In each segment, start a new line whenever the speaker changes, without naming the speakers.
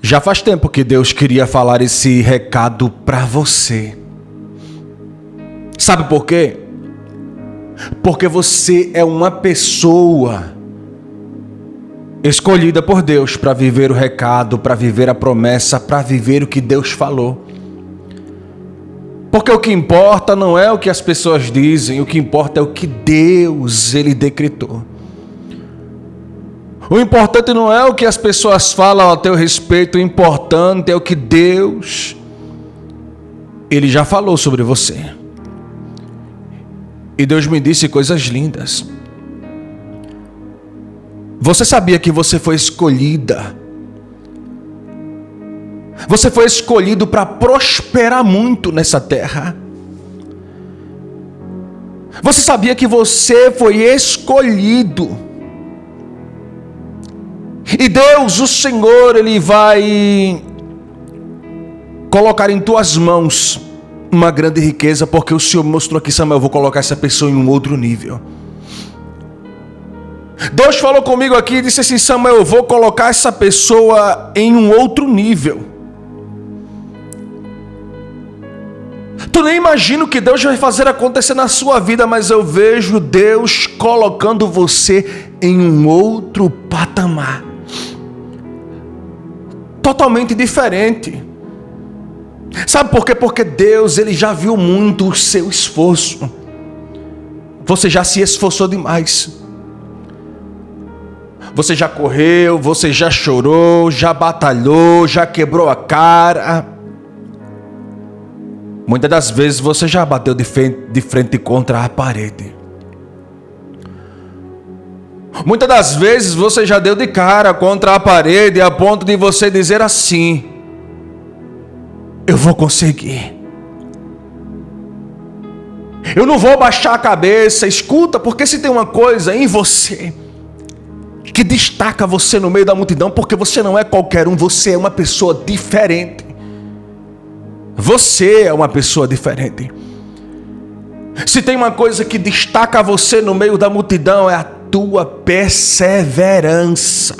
Já faz tempo que Deus queria falar esse recado para você. Sabe por quê? Porque você é uma pessoa escolhida por Deus para viver o recado, para viver a promessa, para viver o que Deus falou. Porque o que importa não é o que as pessoas dizem, o que importa é o que Deus, Ele decretou. O importante não é o que as pessoas falam a teu respeito, o importante é o que Deus, Ele já falou sobre você. E Deus me disse coisas lindas. Você sabia que você foi escolhida? Você foi escolhido para prosperar muito nessa terra. Você sabia que você foi escolhido? E Deus, o Senhor, Ele vai colocar em tuas mãos uma grande riqueza, porque o Senhor mostrou aqui, Samuel, eu vou colocar essa pessoa em um outro nível. Deus falou comigo aqui e disse assim, Samuel, eu vou colocar essa pessoa em um outro nível. Tu nem imagina o que Deus vai fazer acontecer na sua vida, mas eu vejo Deus colocando você em um outro patamar. Totalmente diferente. Sabe por quê? Porque Deus, Ele já viu muito o seu esforço. Você já se esforçou demais. Você já correu, você já chorou, já batalhou, já quebrou a cara. Muitas das vezes você já bateu de frente contra a parede. Muitas das vezes você já deu de cara contra a parede a ponto de você dizer assim, eu vou conseguir. Eu não vou baixar a cabeça. Escuta, porque se tem uma coisa em você que destaca você no meio da multidão, porque você não é qualquer um, você é uma pessoa diferente. Você é uma pessoa diferente. Se tem uma coisa que destaca você no meio da multidão, é a tua perseverança.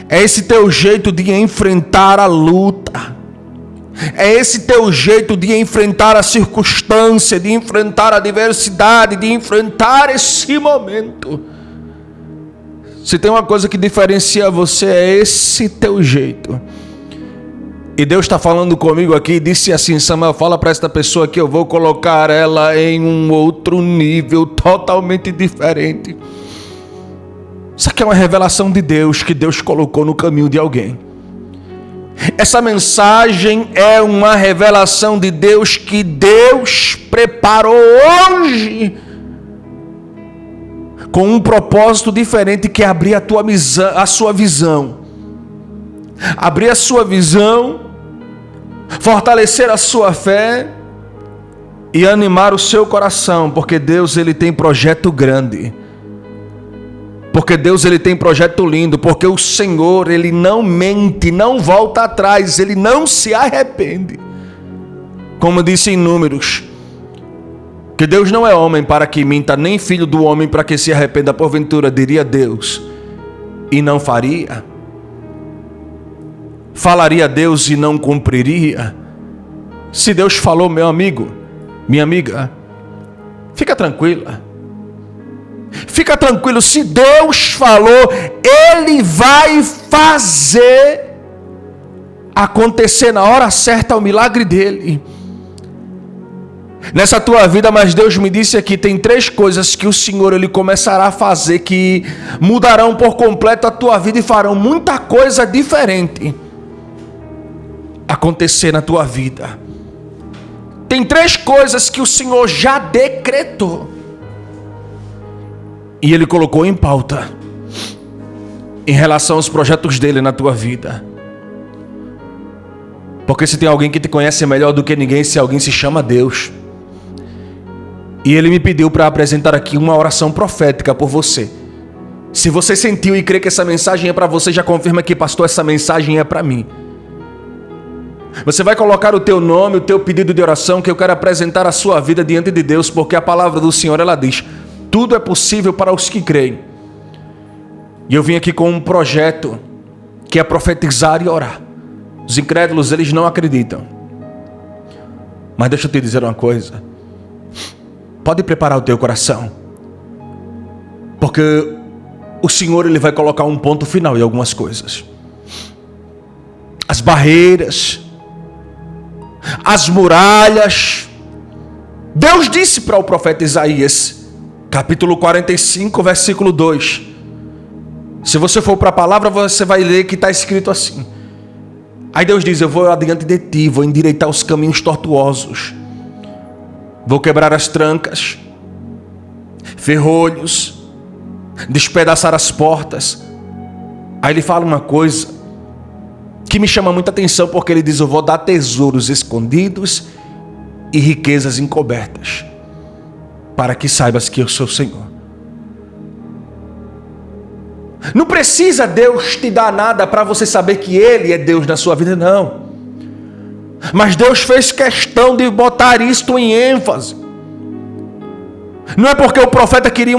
É esse teu jeito de enfrentar a luta. É esse teu jeito de enfrentar a circunstância, de enfrentar a adversidade, de enfrentar esse momento. Se tem uma coisa que diferencia você, é esse teu jeito. E Deus está falando comigo aqui e disse assim, Samuel, fala para esta pessoa que eu vou colocar ela em um outro nível totalmente diferente. Isso aqui é uma revelação de Deus que Deus colocou no caminho de alguém. Essa mensagem é uma revelação de Deus que Deus preparou hoje com um propósito diferente, que é abrir a sua visão. Abrir a sua visão, fortalecer a sua fé e animar o seu coração, porque Deus, Ele tem projeto grande. Porque Deus, Ele tem projeto lindo, porque o Senhor, Ele não mente, não volta atrás, Ele não se arrepende. Como disse em Números, que Deus não é homem para que minta, nem filho do homem para que se arrependa. Porventura, diria Deus, e não faria? Falaria Deus e não cumpriria? Se Deus falou, meu amigo, minha amiga, fica tranquila. Fica tranquilo, se Deus falou, Ele vai fazer acontecer na hora certa o milagre dele. Nessa tua vida, mas Deus me disse aqui, tem 3 coisas que o Senhor, Ele começará a fazer, que mudarão por completo a tua vida e farão muita coisa diferente acontecer na tua vida. Tem 3 coisas que o Senhor já decretou e Ele colocou em pauta em relação aos projetos dele na tua vida. Porque se tem alguém que te conhece melhor do que ninguém, se alguém se chama Deus. E Ele me pediu para apresentar aqui uma oração profética por você. Se você sentiu e crê que essa mensagem é para você, já confirma aqui, pastor, essa mensagem é para mim. Você vai colocar o teu nome, o teu pedido de oração, que eu quero apresentar a sua vida diante de Deus, porque a palavra do Senhor, ela diz, tudo é possível para os que creem. E eu vim aqui com um projeto que é profetizar e orar. Os incrédulos, eles não acreditam. Mas deixa eu te dizer uma coisa. Pode preparar o teu coração. Porque o Senhor, Ele vai colocar um ponto final em algumas coisas. As barreiras, as muralhas. Deus disse para o profeta Isaías, capítulo 45, versículo 2. Se você for para a palavra, você vai ler que está escrito assim. Aí Deus diz: eu vou adiante de ti, vou endireitar os caminhos tortuosos, vou quebrar as trancas, ferrolhos, despedaçar as portas. Aí ele fala uma coisa que me chama muita atenção, porque ele diz: eu vou dar tesouros escondidos e riquezas encobertas, para que saibas que eu sou o Senhor. Não precisa Deus te dar nada para você saber que Ele é Deus na sua vida, não. Mas Deus fez questão de botar isto em ênfase. Não é porque o profeta queria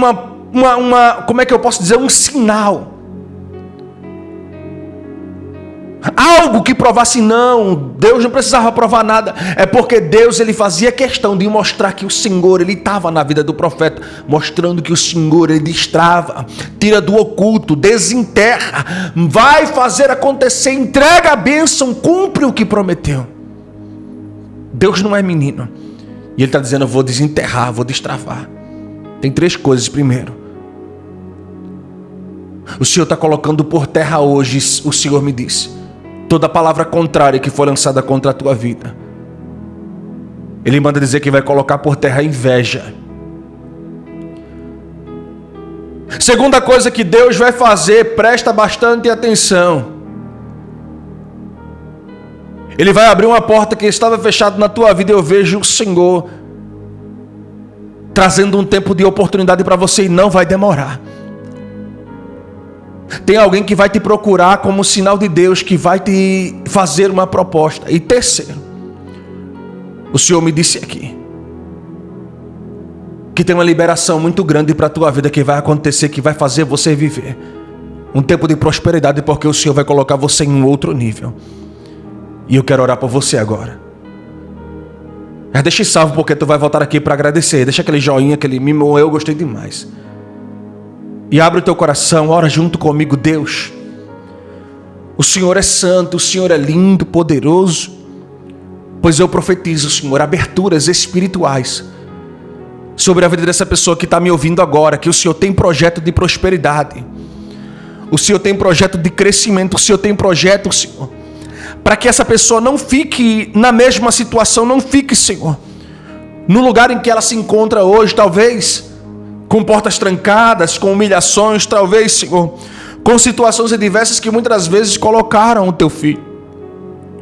como é que eu posso dizer? Um sinal. Algo que provasse, não. Deus não precisava provar nada. É porque Deus, Ele fazia questão de mostrar que o Senhor, Ele estava na vida do profeta, mostrando que o Senhor, Ele destrava, tira do oculto, desenterra, vai fazer acontecer, entrega a bênção, cumpre o que prometeu. Deus não é menino. E Ele está dizendo: eu vou desenterrar, vou destravar. Tem 3 coisas. Primeiro, o Senhor está colocando por terra hoje, o Senhor me disse, toda palavra contrária que for lançada contra a tua vida. Ele manda dizer que vai colocar por terra a inveja. Segunda coisa que Deus vai fazer, presta bastante atenção. Ele vai abrir uma porta que estava fechada na tua vida. Eu vejo o Senhor trazendo um tempo de oportunidade para você, e não vai demorar. Tem alguém que vai te procurar como sinal de Deus, que vai te fazer uma proposta. E terceiro, o Senhor me disse aqui que tem uma liberação muito grande para a tua vida que vai acontecer, que vai fazer você viver um tempo de prosperidade, porque o Senhor vai colocar você em um outro nível. E eu quero orar por você agora. Deixa salvo, porque tu vai voltar aqui para agradecer. Deixa aquele joinha, aquele mimo, eu gostei demais. E abre o teu coração, ora junto comigo. Deus, o Senhor é santo, o Senhor é lindo, poderoso. Pois eu profetizo, Senhor, aberturas espirituais sobre a vida dessa pessoa que está me ouvindo agora, que o Senhor tem projeto de prosperidade, o Senhor tem projeto de crescimento, o Senhor tem projeto, Senhor, para que essa pessoa não fique na mesma situação, não fique, Senhor, no lugar em que ela se encontra hoje, talvez com portas trancadas, com humilhações, talvez, Senhor, com situações adversas que muitas vezes colocaram o teu filho,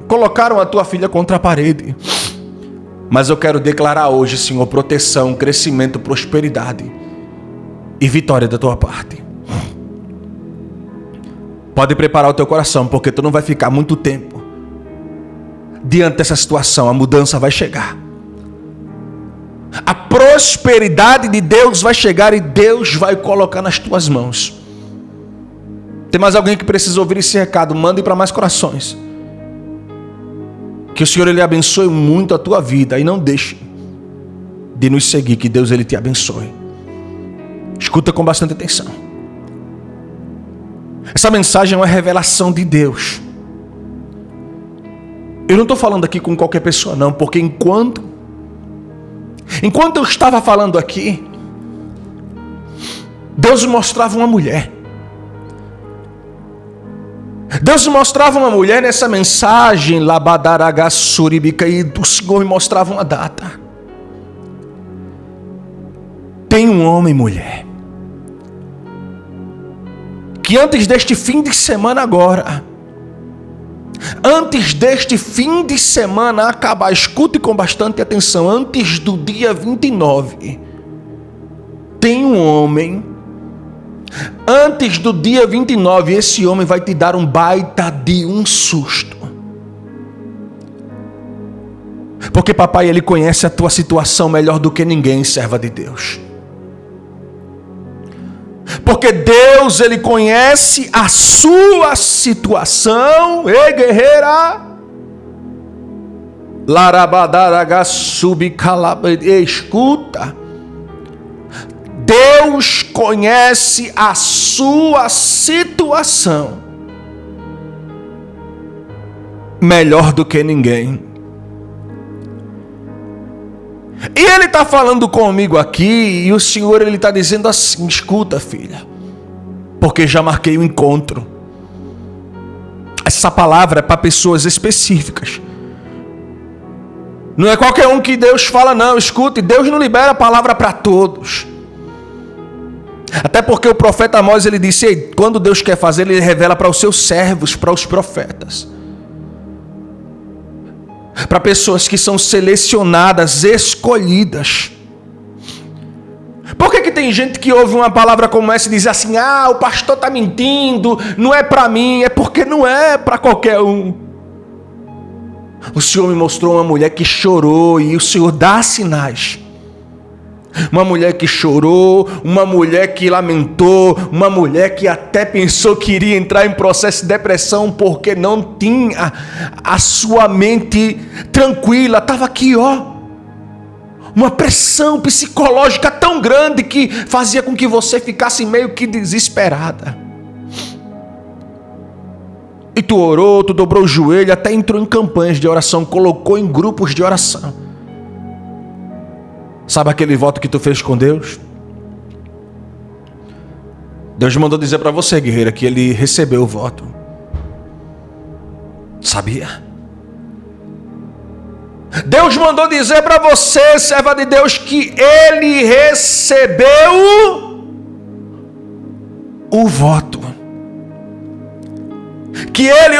colocaram a tua filha contra a parede. Mas eu quero declarar hoje, Senhor, proteção, crescimento, prosperidade e vitória da tua parte. Pode preparar o teu coração, porque tu não vai ficar muito tempo diante dessa situação. A mudança vai chegar. A prosperidade de Deus vai chegar e Deus vai colocar nas tuas mãos. Tem mais alguém que precisa ouvir esse recado? Mande para mais corações. Que o Senhor, Ele abençoe muito a tua vida. E não deixe de nos seguir. Que Deus, Ele te abençoe. Escuta com bastante atenção. Essa mensagem é uma revelação de Deus. Eu não estou falando aqui com qualquer pessoa, não. Porque enquanto eu estava falando aqui, Deus mostrava uma mulher. Deus mostrava uma mulher nessa mensagem, Labadaragasuribica, e o Senhor me mostrava uma data. Tem um homem, mulher, que antes deste fim de semana agora, antes deste fim de semana acabar, escute com bastante atenção, antes do dia 29, tem um homem. Antes do dia 29, esse homem vai te dar um baita de um susto. Porque papai, Ele conhece a tua situação melhor do que ninguém, serva de Deus. Porque Deus, Ele conhece a sua situação. Ei, guerreira! Escuta. Deus conhece a sua situação melhor do que ninguém. E Ele está falando comigo aqui, e o Senhor, Ele está dizendo assim: escuta, filha, porque já marquei o encontro. Essa palavra é para pessoas específicas. Não é qualquer um que Deus fala, não. Escute, Deus não libera a palavra para todos. Até porque o profeta Amós, ele disse: quando Deus quer fazer, Ele revela para os seus servos, para os profetas, para pessoas que são selecionadas, escolhidas. Por que tem gente que ouve uma palavra como essa e diz assim: o pastor está mentindo, não é para mim? É porque não é para qualquer um. O Senhor me mostrou uma mulher que chorou, e o Senhor dá sinais. Uma mulher que chorou, uma mulher que lamentou, uma mulher que até pensou que iria entrar em processo de depressão porque não tinha a sua mente tranquila. Estava aqui, uma pressão psicológica tão grande que fazia com que você ficasse meio que desesperada. E tu orou, tu dobrou o joelho, até entrou em campanhas de oração, colocou em grupos de oração. Sabe aquele voto que tu fez com Deus? Deus mandou dizer para você, guerreira, que Ele recebeu o voto. Sabia? Deus mandou dizer para você, serva de Deus, que Ele recebeu o voto. Que Ele,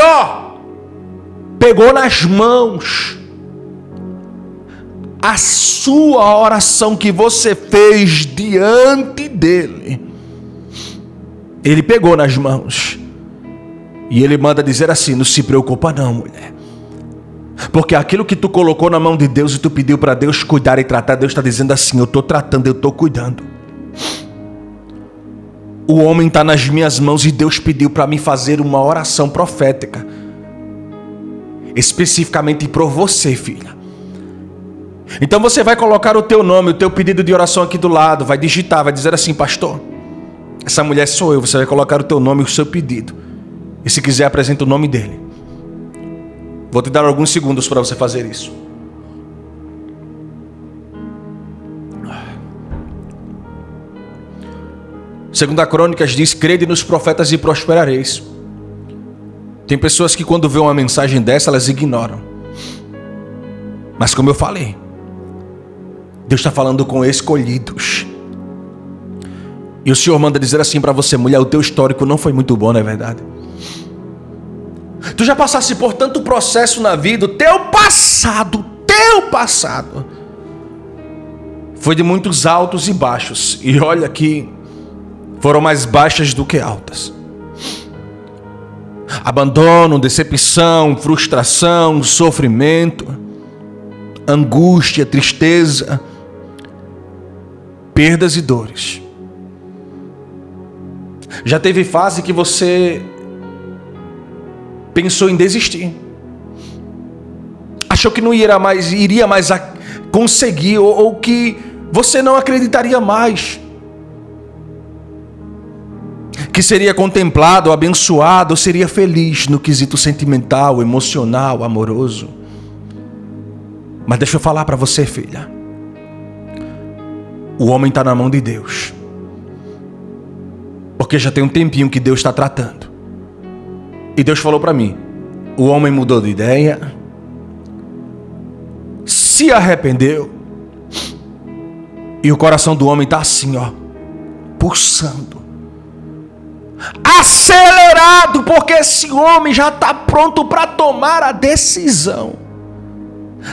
pegou nas mãos a sua oração que você fez diante dEle. Ele pegou nas mãos. E Ele manda dizer assim: não se preocupa não, mulher. Porque aquilo que tu colocou na mão de Deus e tu pediu para Deus cuidar e tratar, Deus está dizendo assim: eu estou tratando, eu estou cuidando. O homem está nas minhas mãos e Deus pediu para mim fazer uma oração profética. Especificamente para você, filha. Então você vai colocar o teu nome, o teu pedido de oração aqui do lado, vai digitar, vai dizer assim: pastor, essa mulher sou eu. Você vai colocar o teu nome e o seu pedido. E se quiser, apresenta o nome dele. Vou te dar alguns segundos para você fazer isso. Segunda Crônicas diz: crede nos profetas e prosperareis. Tem pessoas que quando vê uma mensagem dessa, elas ignoram. Mas como eu falei, Deus está falando com escolhidos. E o Senhor manda dizer assim para você: mulher, o teu histórico não foi muito bom, não é verdade? Tu já passaste por tanto processo na vida, o teu passado foi de muitos altos e baixos. E olha que foram mais baixas do que altas. Abandono, decepção, frustração, sofrimento, angústia, tristeza, perdas e dores. Já teve fase que você pensou em desistir, achou que não iria mais conseguir, ou que você não acreditaria mais que seria contemplado, abençoado, seria feliz no quesito sentimental, emocional, amoroso. Mas deixa eu falar para você, filha, o homem está na mão de Deus, porque já tem um tempinho que Deus está tratando. E Deus falou para mim: o homem mudou de ideia, se arrependeu, e o coração do homem está assim, pulsando, acelerado, porque esse homem já está pronto para tomar a decisão.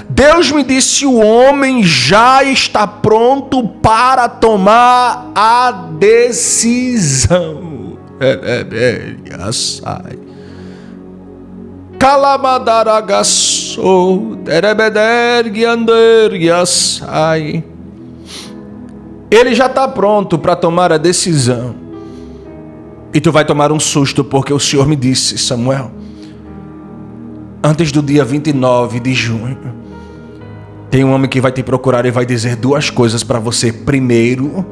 Deus me disse: o homem já está pronto para tomar a decisão. Ele já está pronto para tomar a decisão. E tu vai tomar um susto, porque o Senhor me disse: Samuel, antes do dia 29 de junho, tem um homem que vai te procurar e vai dizer duas coisas para você. Primeiro,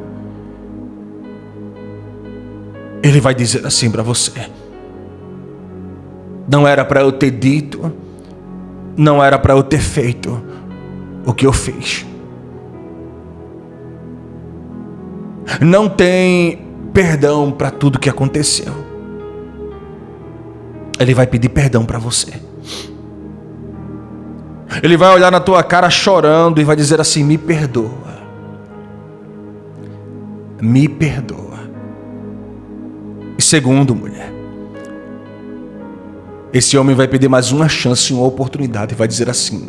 ele vai dizer assim para você: não era para eu ter dito, não era para eu ter feito o que eu fiz. Não tem perdão para tudo que aconteceu. Ele vai pedir perdão para você. Ele vai olhar na tua cara chorando e vai dizer assim: me perdoa. Me perdoa. E segundo, mulher, esse homem vai pedir mais uma chance, uma oportunidade, e vai dizer assim: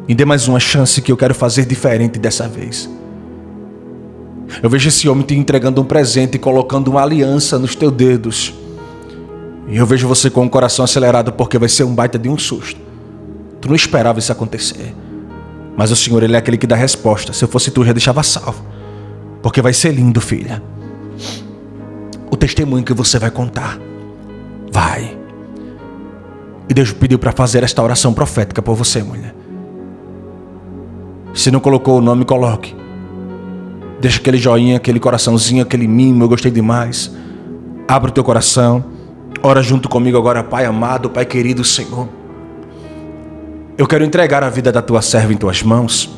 me dê mais uma chance que eu quero fazer diferente dessa vez. Eu vejo esse homem te entregando um presente e colocando uma aliança nos teus dedos. E eu vejo você com o coração acelerado, porque vai ser um baita de um susto. Tu não esperava isso acontecer. Mas o Senhor, Ele é aquele que dá resposta. Se eu fosse tu, eu já deixava salvo. Porque vai ser lindo, filha. O testemunho que você vai contar. Vai. E Deus pediu para fazer esta oração profética por você, mulher. Se não colocou o nome, coloque. Deixa aquele joinha, aquele coraçãozinho, aquele mimo, eu gostei demais. Abre o teu coração. Ora junto comigo agora. Pai amado, Pai querido, Senhor, eu quero entregar a vida da tua serva em tuas mãos.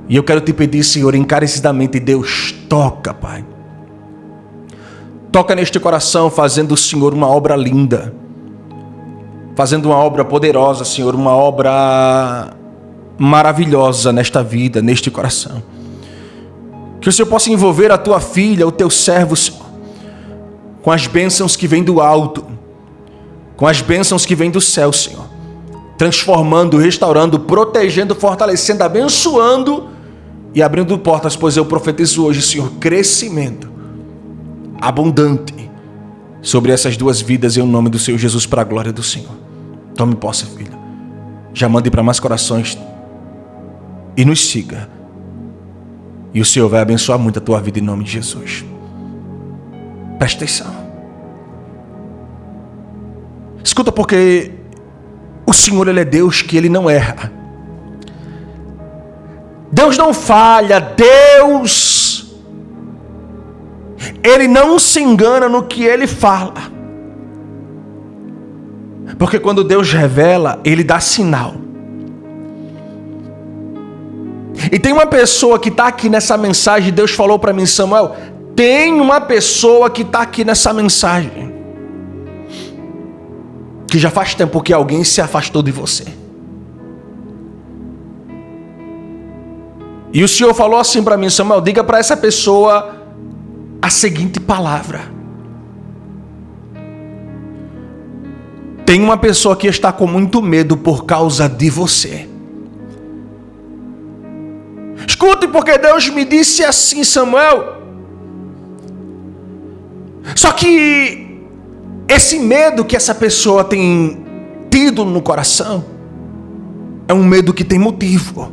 E eu quero te pedir, Senhor, encarecidamente, Deus, toca, Pai. Toca neste coração, fazendo, Senhor, uma obra linda. Fazendo uma obra poderosa, Senhor, uma obra maravilhosa nesta vida, neste coração. Que o Senhor possa envolver a tua filha, o teu servo, Senhor, com as bênçãos que vêm do alto, com as bênçãos que vêm do céu, Senhor, transformando, restaurando, protegendo, fortalecendo, abençoando e abrindo portas, pois eu profetizo hoje, Senhor, crescimento abundante sobre essas duas vidas, em nome do Senhor Jesus, para a glória do Senhor. Tome posse, filha. Já mande para mais corações e nos siga. E o Senhor vai abençoar muito a tua vida em nome de Jesus. Presta atenção. Escuta, porque o Senhor, Ele é Deus que Ele não erra. Deus não falha. Deus, Ele não se engana no que Ele fala. Porque quando Deus revela, Ele dá sinal. E tem uma pessoa que está aqui nessa mensagem. Deus falou para mim: Samuel, tem uma pessoa que está aqui nessa mensagem que já faz tempo que alguém se afastou de você. E o Senhor falou assim para mim: Samuel, diga para essa pessoa a seguinte palavra: tem uma pessoa que está com muito medo por causa de você. Escute, porque Deus me disse assim: Samuel, só que esse medo que essa pessoa tem tido no coração é um medo que tem motivo.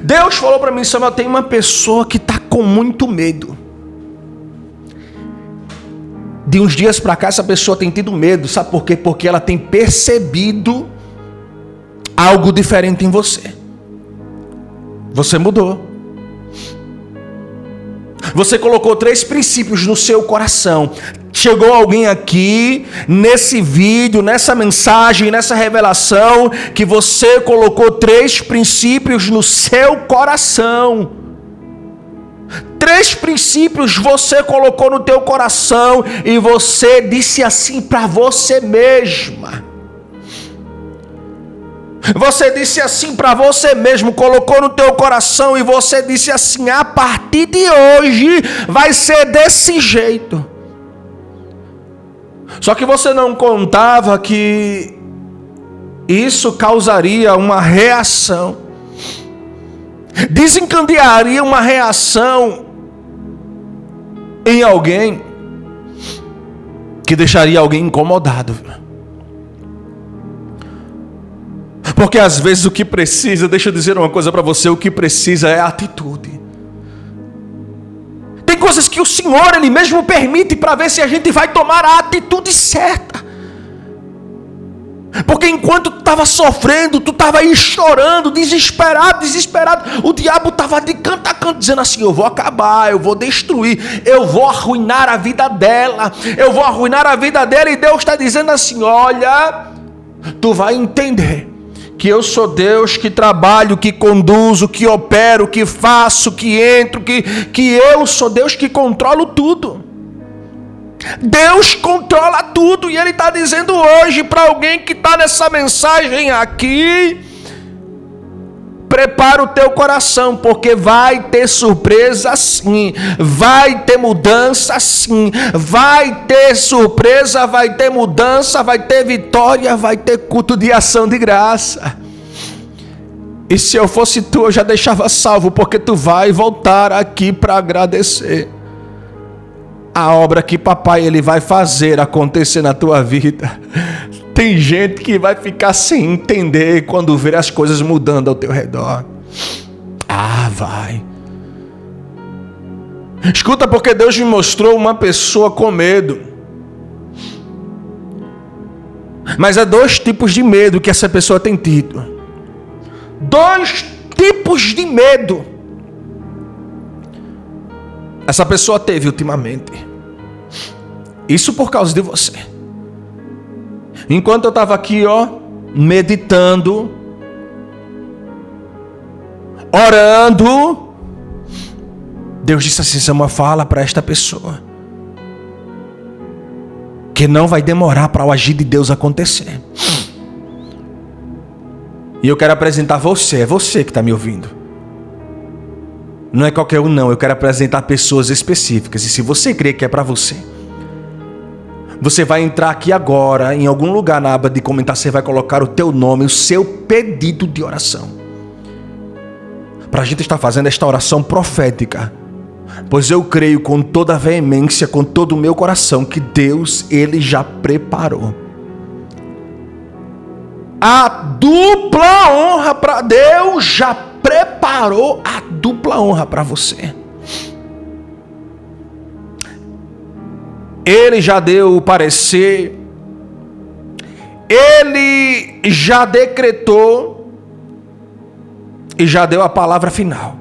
Deus falou para mim: Samuel, tem uma pessoa que está com muito medo. De uns dias para cá essa pessoa tem tido medo. Sabe por quê? Porque ela tem percebido algo diferente em você. Você mudou. Você colocou 3 princípios no seu coração. Chegou alguém aqui, nesse vídeo, nessa mensagem, nessa revelação, que você colocou 3 princípios no seu coração. 3 princípios você colocou no teu coração e você disse assim para você mesma. Você disse assim para você mesmo, colocou no teu coração e você disse assim: a partir de hoje vai ser desse jeito. Só que você não contava que isso causaria uma reação, desencadearia uma reação em alguém que deixaria alguém incomodado. Porque às vezes o que precisa, deixa eu dizer uma coisa para você, o que precisa é atitude. Tem Tem coisas que o Senhor, Ele mesmo permite para ver se a gente vai tomar a atitude certa. Porque enquanto tu estava sofrendo, tu estava aí chorando, desesperado, o diabo estava de canto a canto dizendo assim: eu vou acabar, eu vou destruir, eu vou arruinar a vida dela, e Deus está dizendo assim: olha, tu vai entender que eu sou Deus que trabalho, que conduzo, que opero, que faço, que entro, que eu sou Deus que controlo tudo. Deus controla tudo, e Ele está dizendo hoje para alguém que está nessa mensagem aqui: prepara o teu coração, porque vai ter surpresa sim, vai ter mudança sim, vai ter surpresa, vai ter mudança, vai ter vitória, vai ter culto de ação de graça. E se eu fosse tu, eu já deixava salvo, porque tu vai voltar aqui para agradecer a obra que papai Ele vai fazer acontecer na tua vida. Tem gente que vai ficar sem entender quando ver as coisas mudando ao teu redor. Vai. Escuta, porque Deus me mostrou uma pessoa com medo. Mas há 2 tipos de medo que essa pessoa tem tido. 2 tipos de medo essa pessoa teve ultimamente. Isso por causa de você. Enquanto eu estava aqui, meditando, orando, Deus disse assim: Samuel, fala para esta pessoa que não vai demorar para o agir de Deus acontecer. E eu quero apresentar você, é você que está me ouvindo. Não é qualquer um não, eu quero apresentar pessoas específicas. E se você crê que é para você, você vai entrar aqui agora, em algum lugar na aba de comentar, você vai colocar o teu nome, o seu pedido de oração. Para a gente estar fazendo esta oração profética. Pois eu creio com toda a veemência, com todo o meu coração, que Deus, Ele já preparou a dupla honra para Deus, já preparou a dupla honra para você. Ele já deu o parecer, Ele já decretou e já deu a palavra final.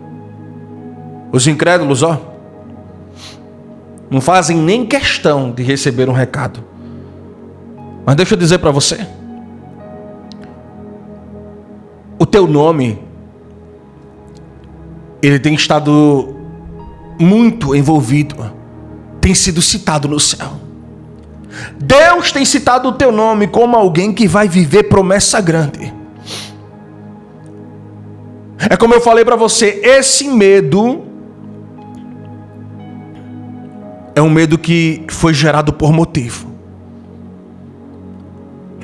Os incrédulos, não fazem nem questão de receber um recado. Mas deixa eu dizer para você, o teu nome, ele tem estado muito envolvido, tem sido citado no céu. Deus tem citado o teu nome como alguém que vai viver promessa grande. É como eu falei para você, esse medo é um medo que foi gerado por motivo.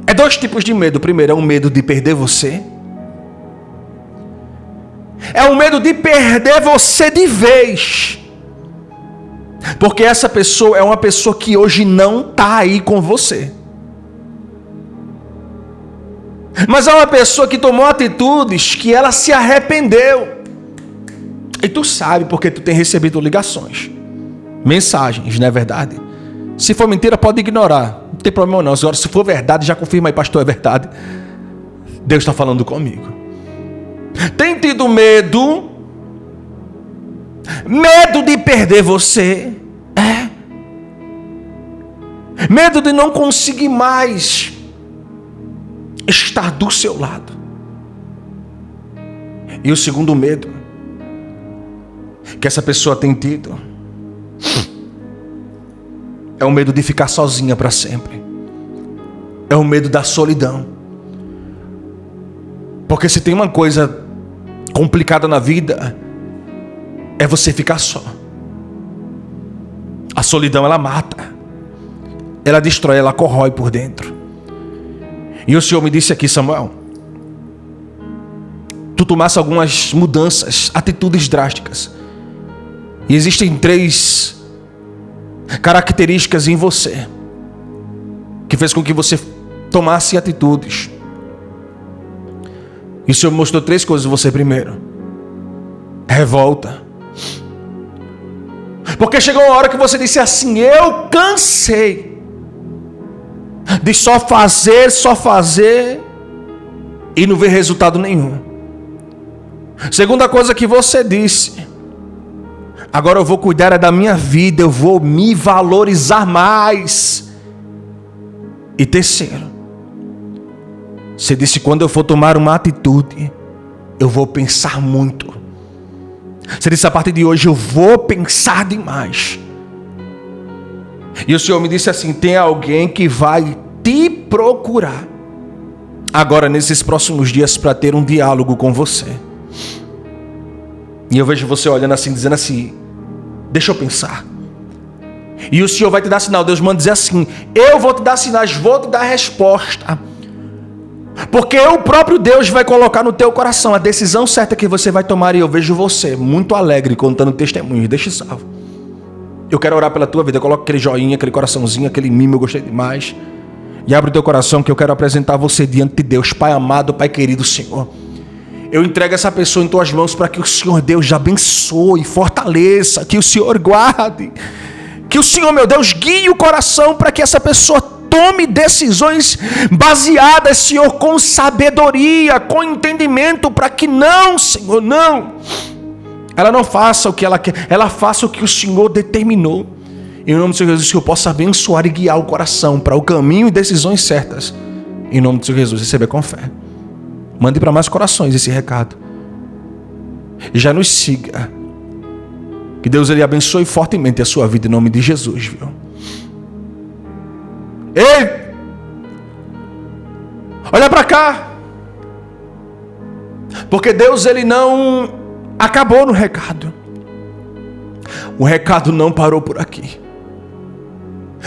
É 2 tipos de medo. O primeiro é um medo de perder você. É um medo de perder você de vez. Porque essa pessoa é uma pessoa que hoje não está aí com você. Mas é uma pessoa que tomou atitudes que ela se arrependeu. E tu sabe porque tu tem recebido ligações, mensagens, não é verdade? Se for mentira, pode ignorar. Não tem problema não. Agora, se for verdade, já confirma aí, pastor, é verdade. Deus está falando comigo. Tem tido medo de perder você, medo de não conseguir mais estar do seu lado. E o segundo medo que essa pessoa tem tido é o medo de ficar sozinha para sempre. É o medo da solidão. Porque se tem uma coisa complicada na vida, é você ficar só. A solidão, ela mata, ela destrói, ela corrói por dentro. E o Senhor me disse aqui: Samuel, tu tomasse algumas mudanças, atitudes drásticas. E existem 3 características em você que fez com que você tomasse atitudes. E o Senhor mostrou 3 coisas em você. Primeiro, revolta. Porque chegou uma hora que você disse assim: eu cansei de só fazer e não ver resultado nenhum. Segunda coisa que você disse: agora eu vou cuidar da minha vida, eu vou me valorizar mais. E terceiro, você disse: quando eu for tomar uma atitude, eu vou pensar muito. Você disse: a partir de hoje eu vou pensar demais. E o Senhor me disse assim: tem alguém que vai te procurar agora nesses próximos dias para ter um diálogo com você. E eu vejo você olhando assim, dizendo assim: deixa eu pensar. E o Senhor vai te dar sinal. Deus manda dizer assim: eu vou te dar sinais, vou te dar resposta. Porque o próprio Deus vai colocar no teu coração a decisão certa que você vai tomar. E eu vejo você muito alegre contando testemunhos. Deixa salvo. Eu quero orar pela tua vida. Coloca aquele joinha, aquele coraçãozinho, aquele mimo, eu gostei demais. E abre o teu coração que eu quero apresentar você diante de Deus. Pai amado, Pai querido, Senhor, eu entrego essa pessoa em tuas mãos para que o Senhor Deus abençoe, fortaleça, que o Senhor guarde, que o Senhor, meu Deus, guie o coração para que essa pessoa tome decisões baseadas, Senhor, com sabedoria, com entendimento, para que não, Senhor, não, ela não faça o que ela quer, ela faça o que o Senhor determinou. Em nome do Senhor Jesus, que eu possa abençoar e guiar o coração para o caminho e decisões certas. Em nome do Senhor Jesus, receber com fé. Mande para mais corações esse recado. E já nos siga. Que Deus ele abençoe fortemente a sua vida em nome de Jesus, viu? Ei! Olha para cá. Porque Deus ele não acabou no recado. O recado não parou por aqui.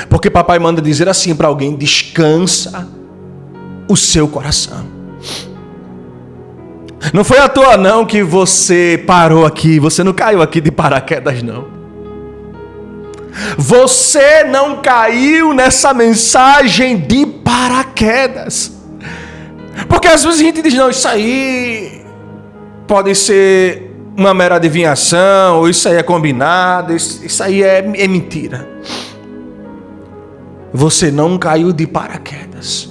Porque papai manda dizer assim para alguém: descansa o seu coração. Não foi à toa não que você parou aqui. Você não caiu aqui de paraquedas não. Você não caiu nessa mensagem de paraquedas. Porque às vezes a gente diz: não, isso aí pode ser uma mera adivinhação, ou isso aí é combinado, isso aí é mentira. Você não caiu de paraquedas.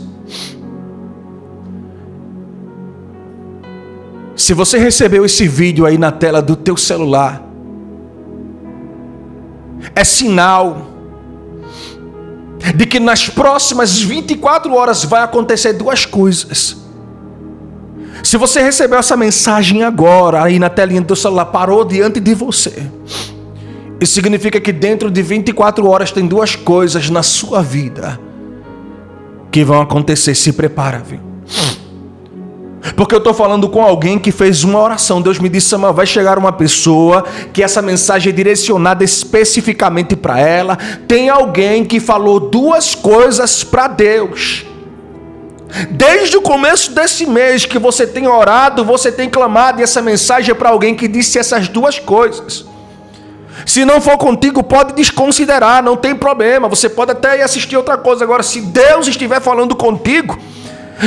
Se você recebeu esse vídeo aí na tela do teu celular, é sinal de que nas próximas 24 horas vai acontecer duas coisas. Se você recebeu essa mensagem agora, aí na telinha do teu celular, parou diante de você, isso significa que dentro de 24 horas tem duas coisas na sua vida que vão acontecer. Se prepara, viu? Porque eu estou falando com alguém que fez uma oração. Deus me disse: Samuel, vai chegar uma pessoa que essa mensagem é direcionada especificamente para ela. Tem alguém que falou duas coisas para Deus. Desde o começo desse mês que você tem orado, você tem clamado, e essa mensagem é para alguém que disse essas duas coisas. Se não for contigo, pode desconsiderar, não tem problema. Você pode até ir assistir outra coisa. Agora, se Deus estiver falando contigo,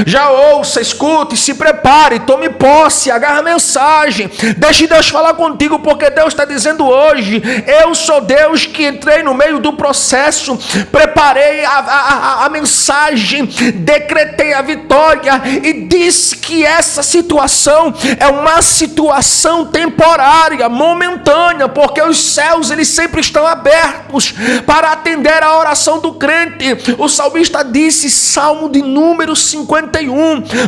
já ouça, escute, se prepare, tome posse, agarra a mensagem, deixe Deus falar contigo, porque Deus está dizendo hoje: eu sou Deus que entrei no meio do processo, preparei a mensagem, decretei a vitória e disse que essa situação é uma situação temporária, momentânea, porque os céus eles sempre estão abertos para atender a oração do crente. O salmista disse, Salmo de número 51,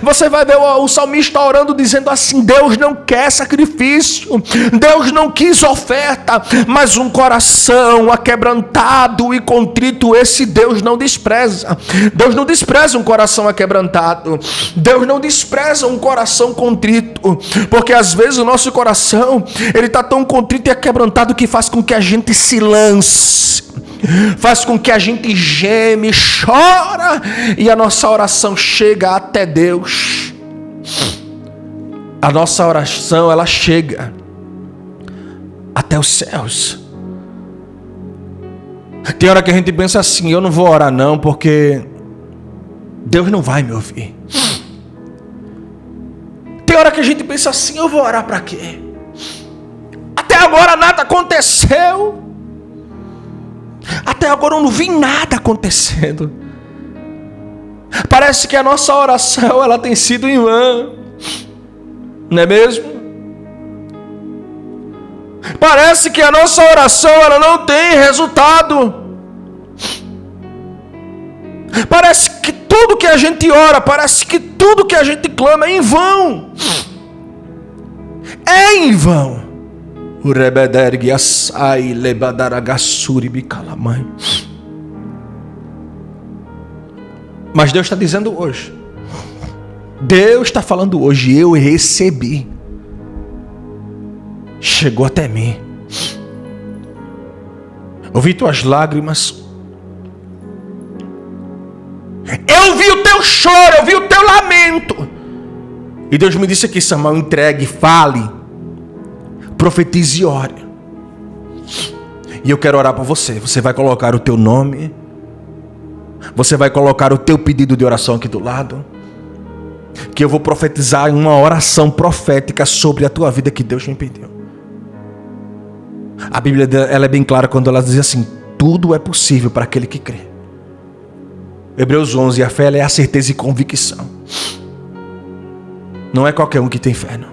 você vai ver o salmista orando, dizendo assim: Deus não quer sacrifício, Deus não quis oferta, mas um coração aquebrantado e contrito, esse Deus não despreza. Deus não despreza um coração aquebrantado, Deus não despreza um coração contrito, porque às vezes o nosso coração ele está tão contrito e aquebrantado que faz com que a gente se lance, faz com que a gente geme, chora, e a nossa oração chega até Deus. A nossa oração, ela chega até os céus. Tem hora que a gente pensa assim: eu não vou orar não, porque Deus não vai me ouvir. Tem hora que a gente pensa assim: eu vou orar para quê? Até agora nada aconteceu. Até agora eu não vi nada acontecendo. Parece que a nossa oração ela tem sido em vão. Não é mesmo? Parece que a nossa oração ela não tem resultado. Parece que tudo que a gente ora, parece que tudo que a gente clama é em vão. É em vão. O rebedergue assai lebadaragassuri bicalamai. Mas Deus está dizendo hoje. Deus está falando hoje. Eu recebi. Chegou até mim. Ouvi tuas lágrimas. Eu vi o teu choro. Eu vi o teu lamento. E Deus me disse aqui, Samuel, entregue, fale, profetize e ore. E eu quero orar por você. Você vai colocar o teu nome. Você vai colocar o teu pedido de oração aqui do lado. Que eu vou profetizar em uma oração profética sobre a tua vida que Deus me pediu. A Bíblia ela é bem clara quando ela diz assim: tudo é possível para aquele que crê. Hebreus 11, a fé ela é a certeza e convicção. Não é qualquer um que tem fé, não.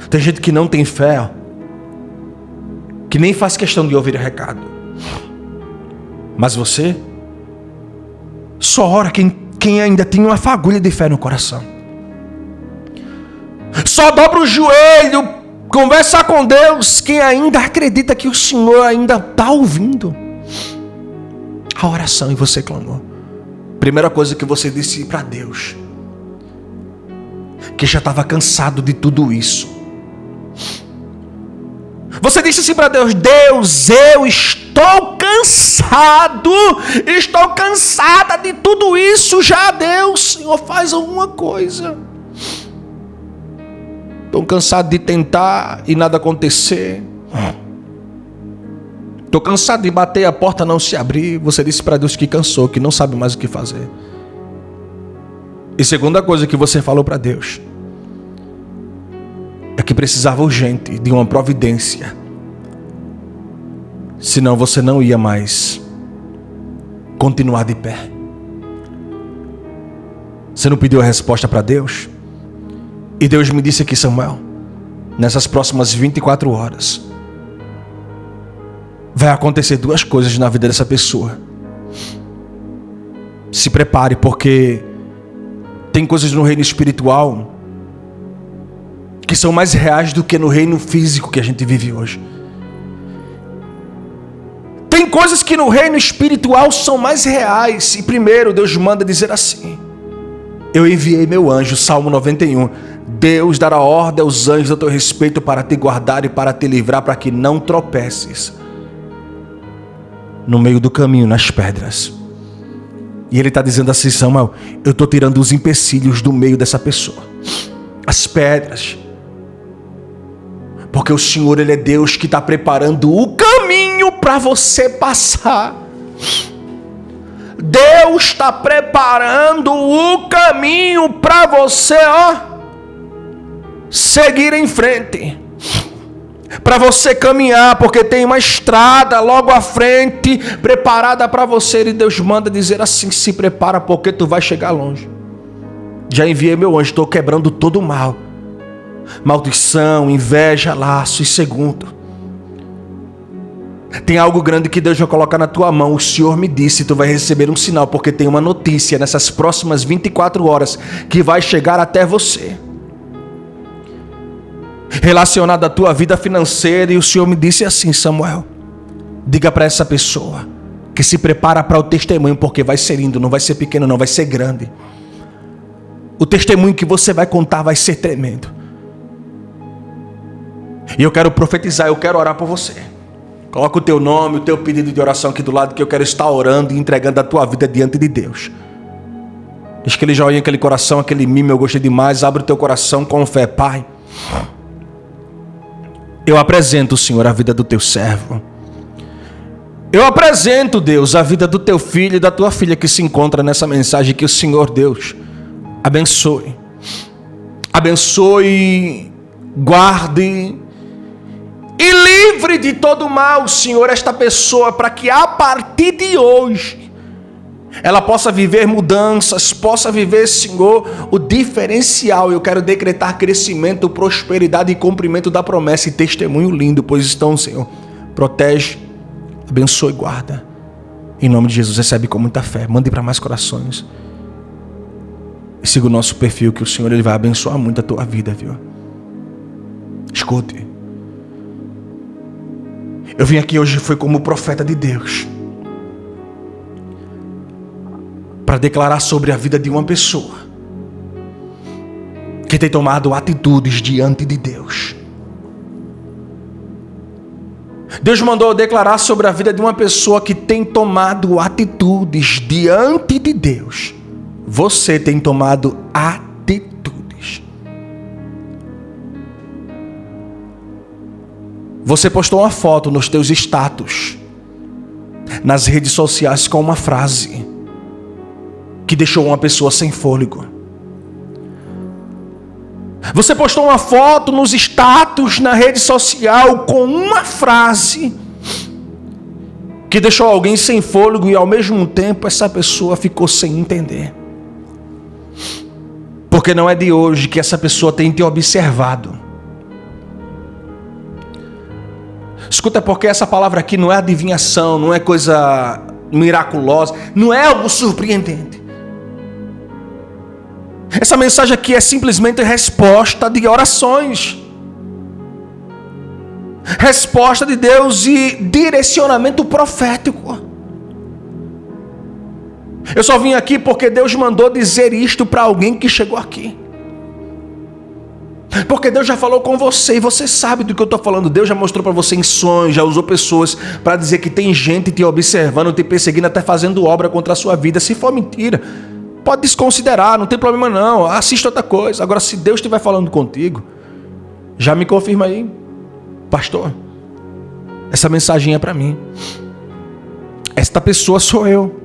Tem gente que não tem fé, ó, que nem faz questão de ouvir o recado. Mas você só ora quem ainda tem uma fagulha de fé no coração. Só dobra o joelho, conversa com Deus quem ainda acredita que o Senhor ainda está ouvindo a oração e você clamou. Primeira coisa que você disse para Deus, que já estava cansado de tudo isso. Você disse assim para Deus: Deus, eu estou cansada de tudo isso já, Deus, Senhor, faz alguma coisa. Estou cansado de tentar e nada acontecer. Estou cansado de bater a porta não se abrir. Você disse para Deus que cansou, que não sabe mais o que fazer. E segunda coisa que você falou para Deus é que precisava urgente de uma providência. Senão você não ia mais continuar de pé. Você não pediu a resposta para Deus? E Deus me disse aqui, Samuel, nessas próximas 24 horas, vai acontecer duas coisas na vida dessa pessoa. Se prepare, porque tem coisas no reino espiritual que são mais reais do que no reino físico que a gente vive hoje. Tem coisas que no reino espiritual são mais reais. E primeiro Deus manda dizer assim: eu enviei meu anjo, Salmo 91. Deus dará ordem aos anjos a teu respeito para te guardar e para te livrar, para que não tropeces no meio do caminho, nas pedras. E ele está dizendo assim: Samuel, eu estou tirando os empecilhos do meio dessa pessoa, as pedras, porque o Senhor, Ele é Deus que está preparando o caminho para você passar. Deus está preparando o caminho para você, seguir em frente, para você caminhar, porque tem uma estrada logo à frente preparada para você. E Deus manda dizer assim: se prepara, porque tu vai chegar longe. Já enviei meu anjo, estou quebrando todo o mal, maldição, inveja, laço. E segundo, tem algo grande que Deus vai colocar na tua mão. O Senhor me disse: tu vai receber um sinal, porque tem uma notícia nessas próximas 24 horas que vai chegar até você, relacionada à tua vida financeira. E o Senhor me disse assim: Samuel, diga para essa pessoa que se prepara para o testemunho, porque vai ser lindo, não vai ser pequeno, não, vai ser grande. O testemunho que você vai contar vai ser tremendo. E eu quero profetizar, eu quero orar por você. Coloca o teu nome, o teu pedido de oração aqui do lado, que eu quero estar orando e entregando a tua vida diante de Deus. Diz aquele joinha, aquele coração, aquele mimo, eu gostei demais. Abre o teu coração com fé. Pai, eu apresento, Senhor, a vida do teu servo. Eu apresento, Deus, a vida do teu filho e da tua filha que se encontra nessa mensagem. Que o Senhor, Deus, abençoe, guarde e livre de todo mal, Senhor, esta pessoa, para que a partir de hoje ela possa viver mudanças, possa viver, Senhor, o diferencial. Eu quero decretar crescimento, prosperidade e cumprimento da promessa e testemunho lindo, pois estão, Senhor. Protege, abençoa e guarda. Em nome de Jesus, recebe com muita fé. Mande para mais corações. E siga o nosso perfil, que o Senhor ele vai abençoar muito a tua vida, viu? Escute. Eu vim aqui hoje, foi como profeta de Deus, para declarar sobre a vida de uma pessoa que tem tomado atitudes diante de Deus. Deus mandou eu declarar sobre a vida de uma pessoa que tem tomado atitudes diante de Deus. Você tem tomado atitudes. Você postou uma foto nos teus status, nas redes sociais, com uma frase que deixou uma pessoa sem fôlego. Você postou uma foto nos status, na rede social, com uma frase que deixou alguém sem fôlego e ao mesmo tempo essa pessoa ficou sem entender. Porque não é de hoje que essa pessoa tem te observado. Escuta, porque essa palavra aqui não é adivinhação, não é coisa miraculosa, não é algo surpreendente. Essa mensagem aqui é simplesmente resposta de orações. Resposta de Deus e direcionamento profético. Eu só vim aqui porque Deus mandou dizer isto para alguém que chegou aqui. Porque Deus já falou com você e você sabe do que eu estou falando. Deus já mostrou para você em sonhos, já usou pessoas para dizer que tem gente te observando, te perseguindo, até fazendo obra contra a sua vida. Se for mentira, pode desconsiderar, não tem problema não, assista outra coisa. Agora, se Deus estiver falando contigo, já me confirma aí, pastor, essa mensagem é para mim. Esta pessoa sou eu.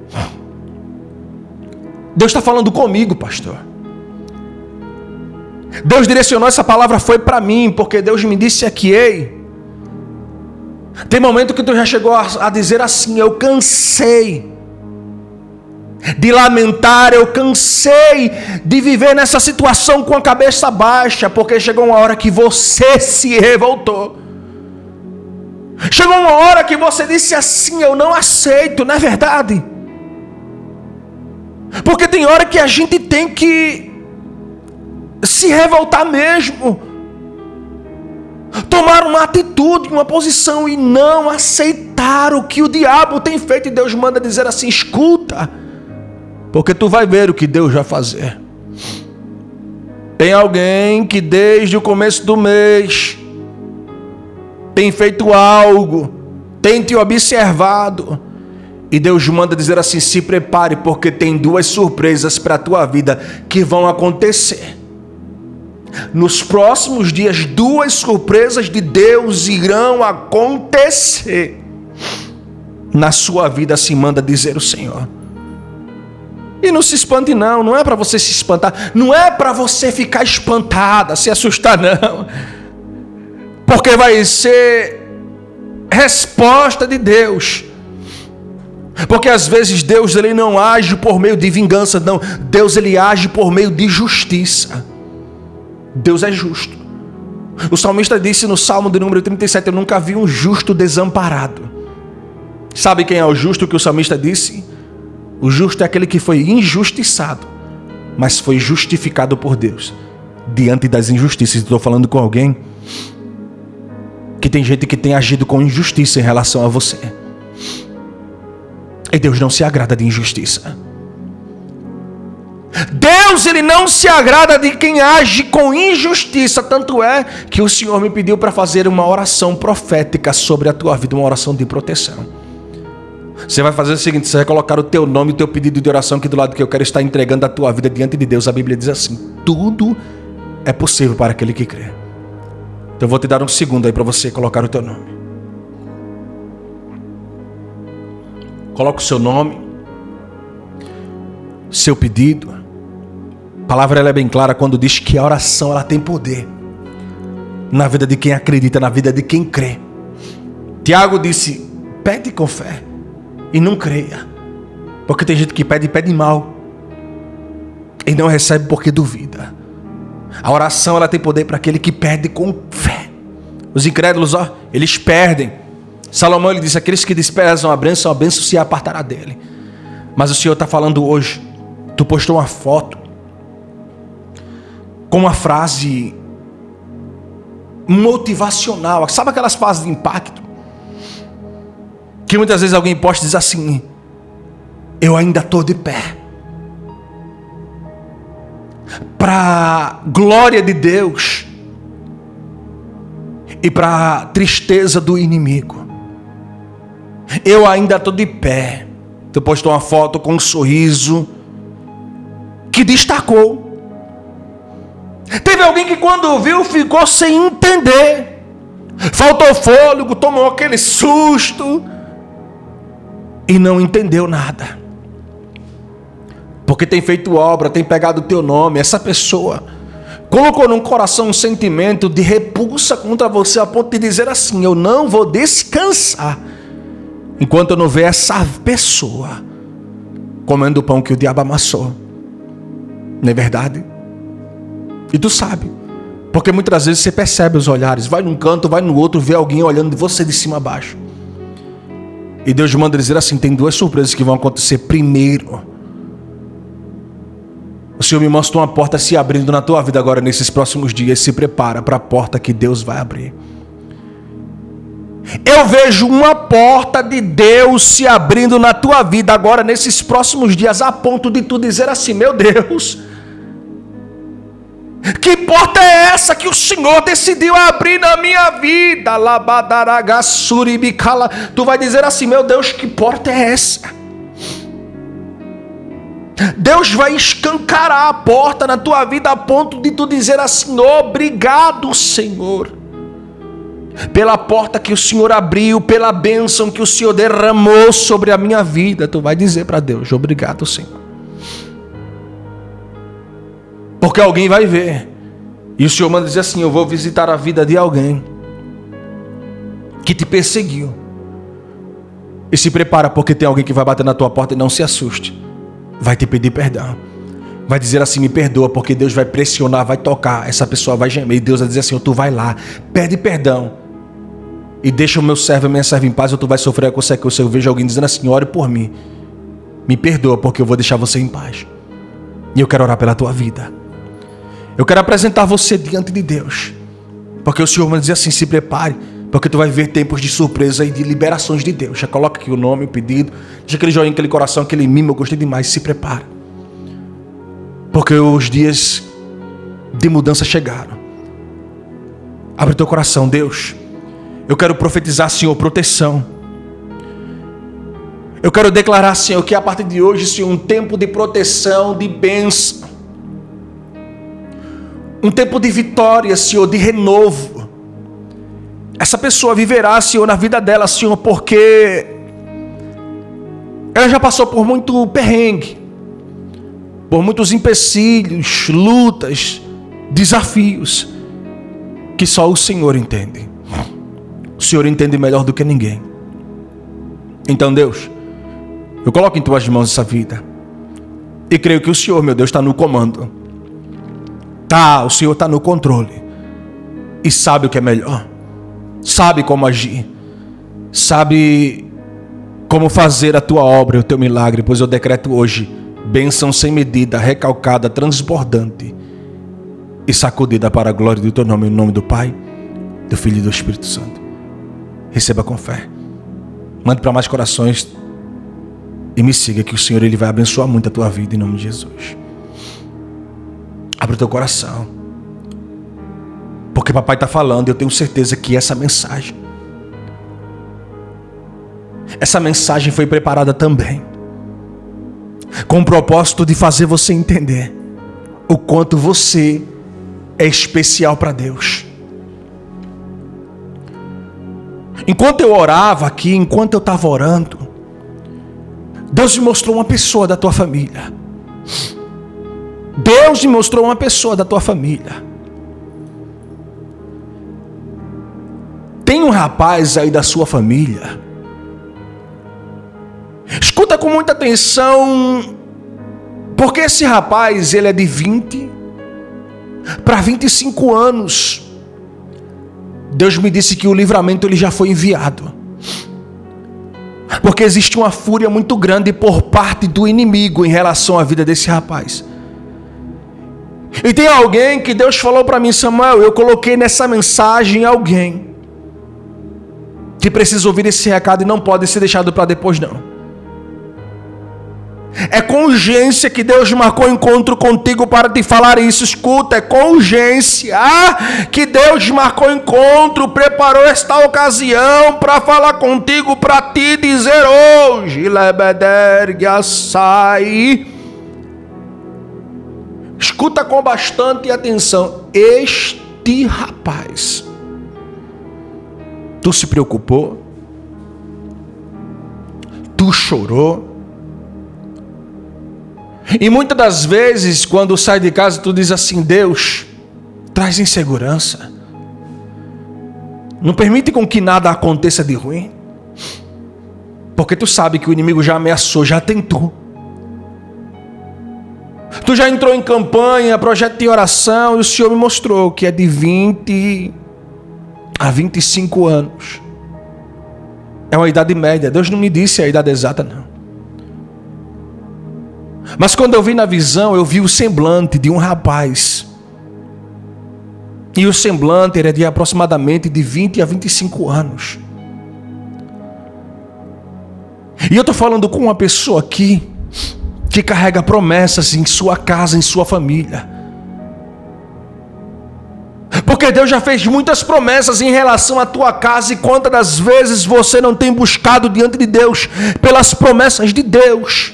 Deus está falando comigo, pastor. Deus direcionou essa palavra, foi para mim, porque Deus me disse aqui, ei, tem momento que Deus já chegou a dizer assim, eu cansei de lamentar, eu cansei de viver nessa situação com a cabeça baixa, porque chegou uma hora que você se revoltou. Chegou uma hora que você disse assim, eu não aceito, não é verdade? Porque tem hora que a gente tem que se revoltar mesmo, tomar uma atitude, uma posição e não aceitar o que o diabo tem feito. E Deus manda dizer assim, escuta, porque tu vai ver o que Deus vai fazer. Tem alguém que desde o começo do mês tem feito algo, tem te observado, e Deus manda dizer assim, se prepare, porque tem duas surpresas para a tua vida que vão acontecer. Nos próximos dias, duas surpresas de Deus irão acontecer na sua vida, assim manda dizer o Senhor. E não se espante não, não é para você se espantar, não é para você ficar espantada, se assustar não, porque vai ser resposta de Deus. Porque às vezes Deus ele não age por meio de vingança, não, Deus ele age por meio de justiça. Deus é justo. O salmista disse no Salmo de número 37, eu nunca vi um justo desamparado. Sabe quem é o justo que o salmista disse? O justo é aquele que foi injustiçado, mas foi justificado por Deus diante das injustiças. Estou falando com alguém que tem gente que tem agido com injustiça em relação a você. E Deus não se agrada de injustiça. Deus ele não se agrada de quem age com injustiça. Tanto é que o Senhor me pediu para fazer uma oração profética sobre a tua vida, uma oração de proteção. Você vai fazer o seguinte, você vai colocar o teu nome, o teu pedido de oração aqui do lado, que eu quero estar entregando a tua vida diante de Deus. A Bíblia diz assim, tudo é possível para aquele que crê. Então eu vou te dar um segundo aí para você colocar o teu nome. Coloca o seu nome, seu pedido. A palavra ela é bem clara quando diz que a oração ela tem poder. na vida de quem acredita, na vida de quem crê. Tiago disse: pede com fé e não creia, porque tem gente que pede e pede mal e não recebe porque duvida. A oração, ela tem poder para aquele que pede com fé. Os incrédulos, eles perdem. Salomão, ele disse: aqueles que desprezam a bênção se apartará dele. Mas o Senhor está falando hoje. Tu postou uma foto com uma frase motivacional. Sabe aquelas frases de impacto? Que muitas vezes alguém posta e diz assim: eu ainda estou de pé. Para glória de Deus e para tristeza do inimigo, eu ainda estou de pé. Tu postou uma foto com um sorriso que destacou. Teve alguém que quando viu ficou sem entender, faltou fôlego, tomou aquele susto e não entendeu nada. Porque tem feito obra, tem pegado o teu nome. Essa pessoa colocou no coração um sentimento de repulsa contra você, a ponto de dizer assim: eu não vou descansar enquanto eu não ver essa pessoa comendo o pão que o diabo amassou. Não é verdade? E tu sabe, porque muitas vezes você percebe os olhares, vai num canto, vai no outro, vê alguém olhando de você de cima a baixo. E Deus manda dizer assim: tem duas surpresas que vão acontecer. Primeiro, o Senhor me mostrou uma porta se abrindo na tua vida agora nesses próximos dias. Se prepara para a porta que Deus vai abrir. Eu vejo uma porta de Deus se abrindo na tua vida agora nesses próximos dias, a ponto de tu dizer assim: meu Deus, que porta é essa que o Senhor decidiu abrir na minha vida? Tu vai dizer assim: meu Deus, que porta é essa? Deus vai escancarar a porta na tua vida a ponto de tu dizer assim: obrigado, Senhor, pela porta que o Senhor abriu, pela bênção que o Senhor derramou sobre a minha vida. Tu vai dizer para Deus: obrigado, Senhor. Porque alguém vai ver, e o Senhor manda dizer assim: eu vou visitar a vida de alguém que te perseguiu. E se prepara, porque tem alguém que vai bater na tua porta. E não se assuste, vai te pedir perdão, vai dizer assim: me perdoa, porque Deus vai pressionar, vai tocar, essa pessoa vai gemer, e Deus vai dizer assim: tu vai lá, pede perdão e deixa o meu servo e minha serva em paz, ou tu vai sofrer a consequência. Eu vejo alguém dizendo assim: ore por mim, me perdoa, porque eu vou deixar você em paz. E eu quero orar pela tua vida. Eu quero apresentar você diante de Deus, porque o Senhor vai dizer assim: se prepare, porque tu vai ver tempos de surpresa e de liberações de Deus. Já coloca aqui o nome, o pedido, deixa aquele joinha, aquele coração, aquele mimo, eu gostei demais. Se prepara, porque os dias de mudança chegaram. Abre teu coração. Deus, eu quero profetizar, Senhor, proteção. Eu quero declarar, Senhor, que a partir de hoje, Senhor, um tempo de proteção, de bênção, um tempo de vitória, Senhor, de renovo. Essa pessoa viverá, Senhor, na vida dela, Senhor, porque ela já passou por muito perrengue, por muitos empecilhos, lutas, desafios, que só o Senhor entende. O Senhor entende melhor do que ninguém. Então, Deus, eu coloco em tuas mãos essa vida, e creio que o Senhor, meu Deus, está no comando. O Senhor está no controle, e sabe o que é melhor, sabe como agir, sabe como fazer a tua obra e o teu milagre. Pois eu decreto hoje bênção sem medida, recalcada, transbordante e sacudida para a glória do teu nome, em nome do Pai, do Filho e do Espírito Santo. Receba com fé, mande para mais corações e me siga, que o Senhor, Ele vai abençoar muito a tua vida, em nome de Jesus. Abre o teu coração, porque papai está falando, e eu tenho certeza que essa mensagem foi preparada também com o propósito de fazer você entender o quanto você é especial para Deus. Enquanto eu orava aqui, enquanto eu estava orando, Deus me mostrou uma pessoa da tua família. Deus me mostrou uma pessoa da tua família. Tem um rapaz aí da sua família. Escuta com muita atenção, porque esse rapaz, ele é de 20 para 25 anos. Deus me disse que o livramento ele já foi enviado. Porque existe uma fúria muito grande por parte do inimigo em relação à vida desse rapaz. E tem alguém que Deus falou para mim, Samuel, eu coloquei nessa mensagem alguém que precisa ouvir esse recado e não pode ser deixado para depois não. É com urgência que Deus marcou encontro contigo para te falar isso. Escuta, é com urgência que Deus marcou encontro, preparou esta ocasião para falar contigo, para te dizer hoje, escuta com bastante atenção. Este rapaz, tu se preocupou, tu chorou, e muitas das vezes, quando sai de casa, tu diz assim, Deus, traz insegurança. Não permite com que nada aconteça de ruim. Porque tu sabe que o inimigo já ameaçou, já tentou. Tu já entrou em campanha, projeto de oração, e o Senhor me mostrou que é de 20 a 25 anos. É uma idade média. Deus não me disse a idade exata, não. Mas quando eu vi na visão, eu vi o semblante de um rapaz. E o semblante era de aproximadamente de 20 a 25 anos. E eu estou falando com uma pessoa aqui que carrega promessas em sua casa, em sua família. Porque Deus já fez muitas promessas em relação à tua casa, e quantas das vezes você não tem buscado diante de Deus pelas promessas de Deus?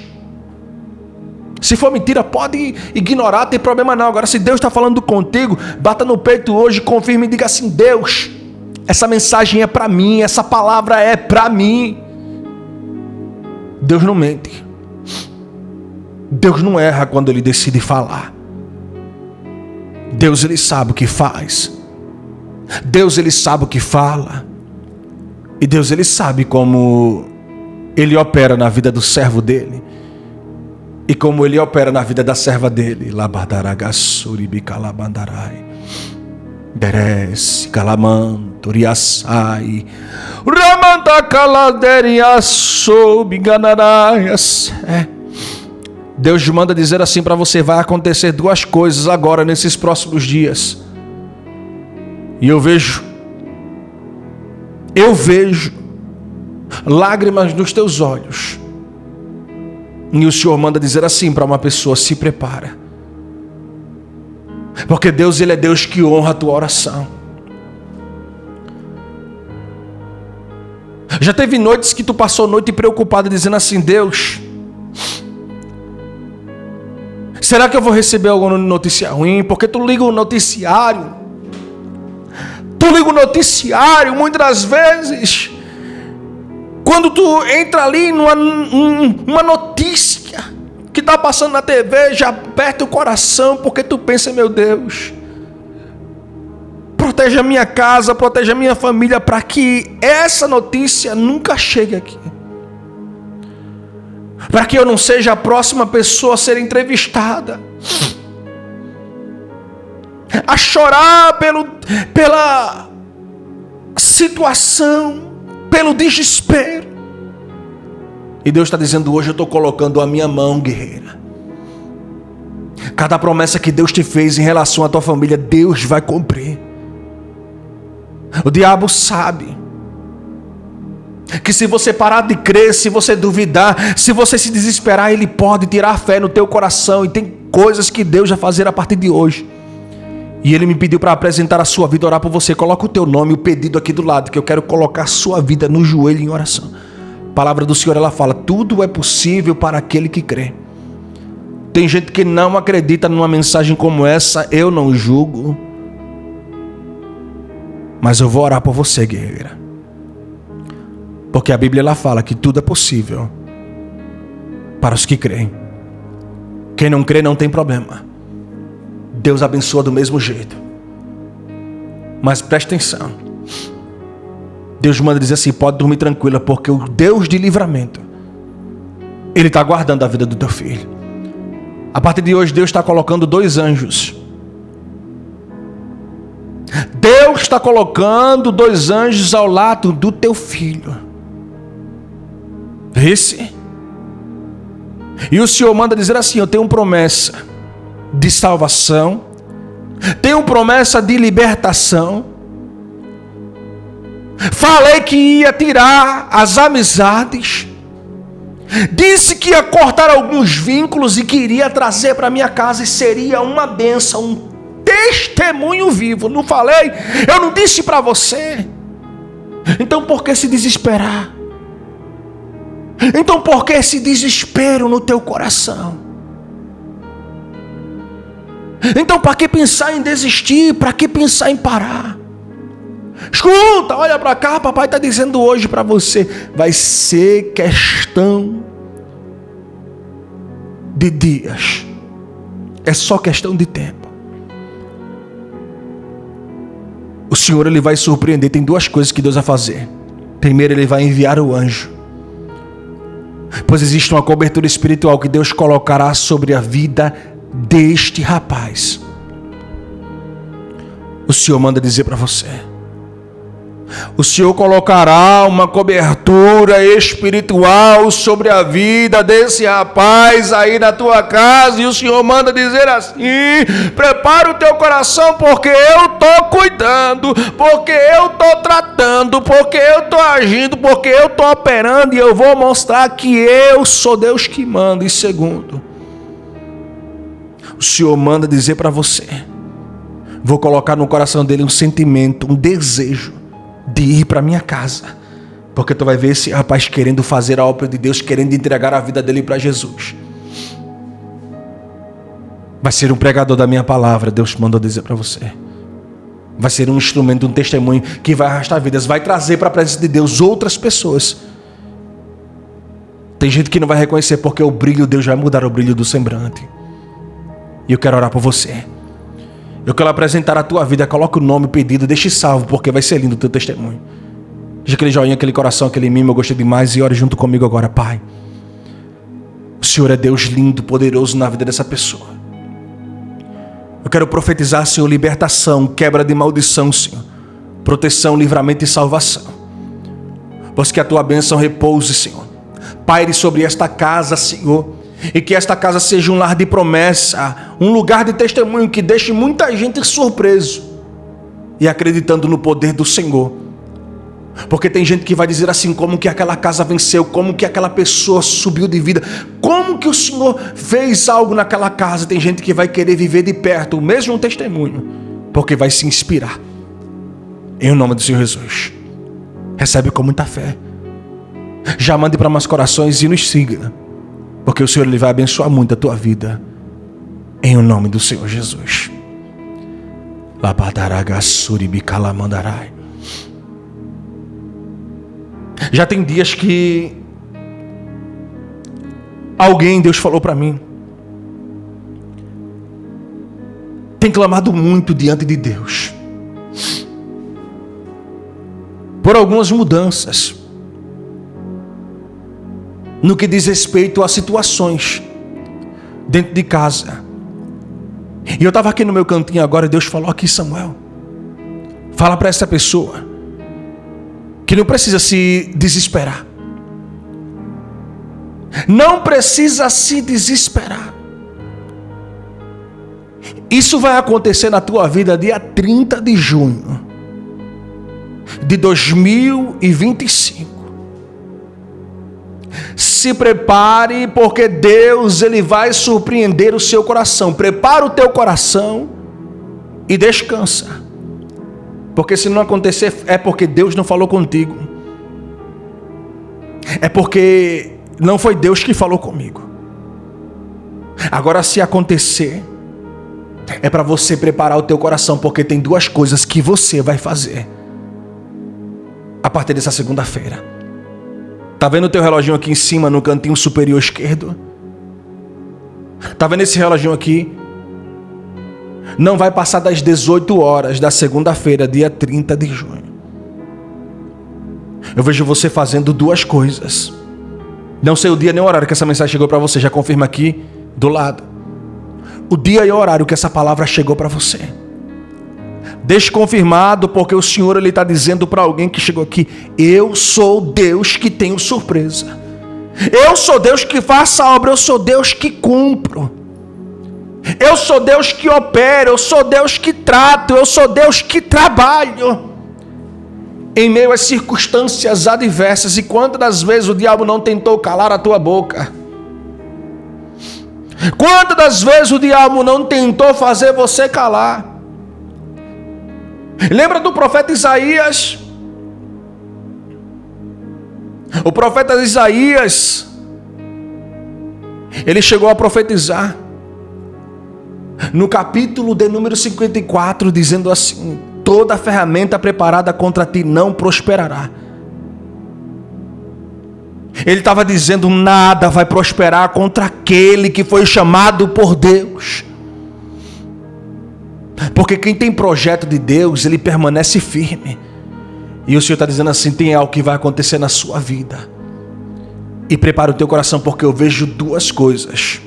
Se for mentira, pode ignorar, não tem problema não. Agora, se Deus está falando contigo, bata no peito hoje, confirme e diga assim, Deus, essa mensagem é para mim, essa palavra é para mim. Deus não mente. Deus não erra quando Ele decide falar. Deus, Ele sabe o que faz. Deus, Ele sabe o que fala. E Deus, Ele sabe como Ele opera na vida do servo dEle. E como Ele opera na vida da serva dEle. Labadaragassuribicalambandarai. Deres, Calamanturiaçai. Ramantacaladeriaçobiganaraias. Deus manda dizer assim para você, vai acontecer duas coisas agora, nesses próximos dias. E eu vejo lágrimas nos teus olhos. E o Senhor manda dizer assim para uma pessoa, se prepara. Porque Deus, Ele é Deus que honra a tua oração. Já teve noites que tu passou a noite preocupado, dizendo assim, Deus, será que eu vou receber alguma notícia ruim? Porque tu liga o noticiário. Muitas das vezes, quando tu entra ali numa notícia que está passando na TV, já aperta o coração, porque tu pensa, meu Deus, protege a minha casa, protege a minha família, para que essa notícia nunca chegue aqui. Para que eu não seja a próxima pessoa a ser entrevistada, a chorar pela situação, pelo desespero. E Deus está dizendo hoje, eu estou colocando a minha mão, guerreira. Cada promessa que Deus te fez em relação à tua família, Deus vai cumprir. O diabo sabe que se você parar de crer, se você duvidar, se você se desesperar, ele pode tirar a fé no teu coração. E tem coisas que Deus vai fazer a partir de hoje. E Ele me pediu para apresentar a sua vida, orar por você. Coloca o teu nome, o pedido aqui do lado, que eu quero colocar a sua vida no joelho em oração. A palavra do Senhor, ela fala, tudo é possível para aquele que crê. Tem gente que não acredita numa mensagem como essa, eu não julgo. Mas eu vou orar por você, guerreira. Porque a Bíblia, ela fala que tudo é possível para os que creem. Quem não crê não tem problema. Deus abençoa do mesmo jeito. Mas preste atenção. Deus manda dizer assim: pode dormir tranquila, porque o Deus de livramento, Ele está guardando a vida do teu filho. A partir de hoje, Deus está colocando 2 anjos. Deus está colocando 2 anjos ao lado do teu filho. E o Senhor manda dizer assim: eu tenho promessa de salvação, tenho promessa de libertação. Falei que ia tirar as amizades, disse que ia cortar alguns vínculos e que iria trazer para minha casa, e seria uma bênção, um testemunho vivo. Não falei? Eu não disse para você? Então por que se desesperar? Então por que esse desespero no teu coração? Então para que pensar em desistir? Para que pensar em parar? Escuta, olha para cá, papai está dizendo hoje para você: vai ser questão de dias, é só questão de tempo. O Senhor, Ele vai surpreender. Tem 2 coisas que Deus vai fazer. Primeiro, Ele vai enviar o anjo, pois existe uma cobertura espiritual que Deus colocará sobre a vida deste rapaz. O Senhor manda dizer para você: o Senhor colocará uma cobertura espiritual sobre a vida desse rapaz aí na tua casa. E o Senhor manda dizer assim: prepara o teu coração, porque eu estou cuidando, porque eu estou tratando, porque eu estou agindo, porque eu estou operando, e eu vou mostrar que eu sou Deus que manda. E segundo, o Senhor manda dizer para você: vou colocar no coração dele um sentimento, um desejo de ir para minha casa, porque tu vai ver esse rapaz querendo fazer a obra de Deus, querendo entregar a vida dele para Jesus. Vai ser um pregador da minha palavra, Deus mandou dizer para você. Vai ser um instrumento, um testemunho que vai arrastar vidas, vai trazer para a presença de Deus outras pessoas. Tem gente que não vai reconhecer, porque o brilho, Deus vai mudar o brilho do semblante. E eu quero orar por você. Eu quero apresentar a tua vida. Coloca o nome, pedido, deixe salvo, porque vai ser lindo o teu testemunho. Deixa aquele joinha, aquele coração, aquele mimo, eu gostei demais, e ore junto comigo agora. Pai, o Senhor é Deus lindo, poderoso na vida dessa pessoa. Eu quero profetizar, Senhor, libertação, quebra de maldição, Senhor, proteção, livramento e salvação. Pois que a tua bênção repouse, Senhor, paire sobre esta casa, Senhor, e que esta casa seja um lar de promessa, um lugar de testemunho que deixe muita gente surpreso e acreditando no poder do Senhor. Porque tem gente que vai dizer assim: como que aquela casa venceu, como que aquela pessoa subiu de vida, como que o Senhor fez algo naquela casa. Tem gente que vai querer viver de perto o mesmo testemunho, porque vai se inspirar. Em nome do Senhor Jesus, recebe com muita fé. Já mande para mais corações e nos siga, porque o Senhor, Ele vai abençoar muito a tua vida. Em nome do Senhor Jesus. Já tem dias que Deus falou para mim, tem clamado muito diante de Deus por algumas mudanças no que diz respeito a situações dentro de casa. E eu estava aqui no meu cantinho agora, e Deus falou aqui: Samuel, fala para essa pessoa que não precisa se desesperar. Não precisa se desesperar. Isso vai acontecer na tua vida dia 30 de junho de 2025. Se prepare, porque Deus, Ele vai surpreender o seu coração. Prepara o teu coração e descansa, porque se não acontecer, é porque Deus não falou contigo, é porque não foi Deus que falou comigo. Agora, se acontecer, é para você preparar o teu coração, porque tem 2 coisas que você vai fazer a partir dessa segunda-feira. Tá vendo o teu reloginho aqui em cima, no cantinho superior esquerdo? Tá vendo esse reloginho aqui? Não vai passar das 18 horas da segunda-feira, dia 30 de junho. Eu vejo você fazendo duas coisas. Não sei o dia nem o horário que essa mensagem chegou para você. Já confirma aqui do lado. O dia e o horário que essa palavra chegou para você. Deixe confirmado, porque o Senhor está dizendo para alguém que chegou aqui: eu sou Deus que tenho surpresa. Eu sou Deus que faço a obra. Eu sou Deus que cumpro. Eu sou Deus que opera. Eu sou Deus que trato. Eu sou Deus que trabalho em meio às circunstâncias adversas. E quantas das vezes o diabo não tentou calar a tua boca? Quantas das vezes o diabo não tentou fazer você calar? Lembra do profeta Isaías? O profeta Isaías, ele chegou a profetizar no capítulo de número 54, dizendo assim: toda ferramenta preparada contra ti não prosperará. Ele estava dizendo: nada vai prosperar contra aquele que foi chamado por Deus. Porque quem tem projeto de Deus, ele permanece firme. E o Senhor está dizendo assim: tem algo que vai acontecer na sua vida. E prepara o teu coração, porque eu vejo duas coisas.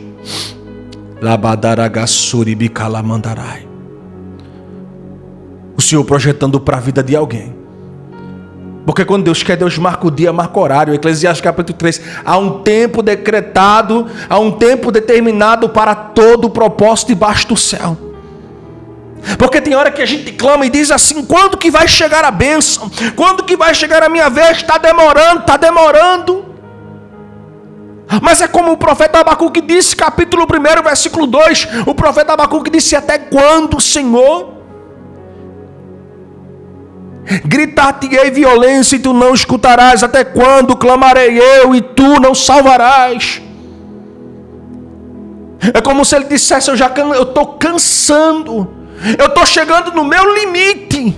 O Senhor projetando para a vida de alguém. Porque quando Deus quer, Deus marca o dia, marca o horário. Eclesiastes capítulo 3. Há um tempo decretado, há um tempo determinado para todo o propósito debaixo do céu. Porque tem hora que a gente clama e diz assim: quando que vai chegar a bênção? Quando que vai chegar a minha vez? Está demorando, está demorando. Mas é como o profeta Abacuque disse, capítulo 1, versículo 2. O profeta Abacuque disse: até quando, Senhor? Gritar-te-ei violência e tu não escutarás. Até quando clamarei eu e tu não salvarás? É como se ele dissesse: eu estou cansando. Eu estou chegando no meu limite.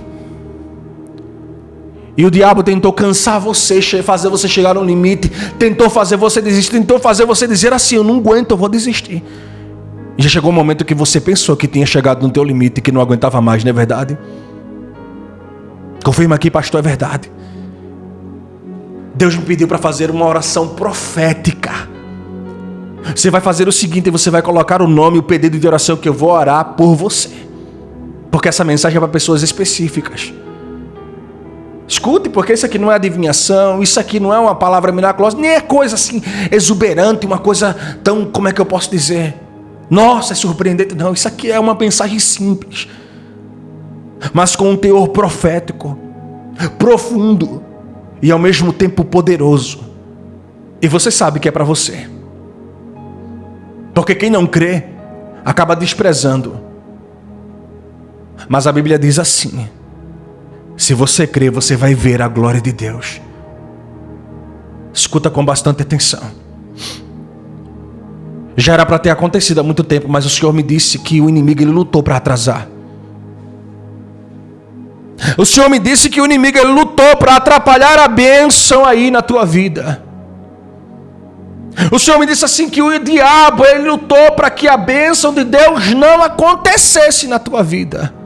E o diabo tentou cansar você, fazer você chegar no limite. Tentou fazer você desistir. Tentou fazer você dizer assim: eu não aguento, eu vou desistir. E já chegou o momento que você pensou que tinha chegado no teu limite, que não aguentava mais, não é verdade? Confirma aqui, pastor, é verdade. Deus me pediu para fazer uma oração profética. Você vai fazer o seguinte: você vai colocar o nome, o pedido de oração que eu vou orar por você. Porque essa mensagem é para pessoas específicas. Escute, porque isso aqui não é adivinhação, isso aqui não é uma palavra miraculosa, nem é coisa assim exuberante, uma coisa tão, como é que eu posso dizer? Nossa, é surpreendente. Não, isso aqui é uma mensagem simples, mas com um teor profético, profundo e ao mesmo tempo poderoso. E você sabe que é para você. Porque quem não crê acaba desprezando. Mas a Bíblia diz assim: se você crê, você vai ver a glória de Deus. Escuta com bastante atenção. Já era para ter acontecido há muito tempo, mas o Senhor me disse que o inimigo ele lutou para atrasar. O Senhor me disse que o inimigo ele lutou para atrapalhar a bênção aí na tua vida. O Senhor me disse assim que o diabo ele lutou para que a bênção de Deus não acontecesse na tua vida.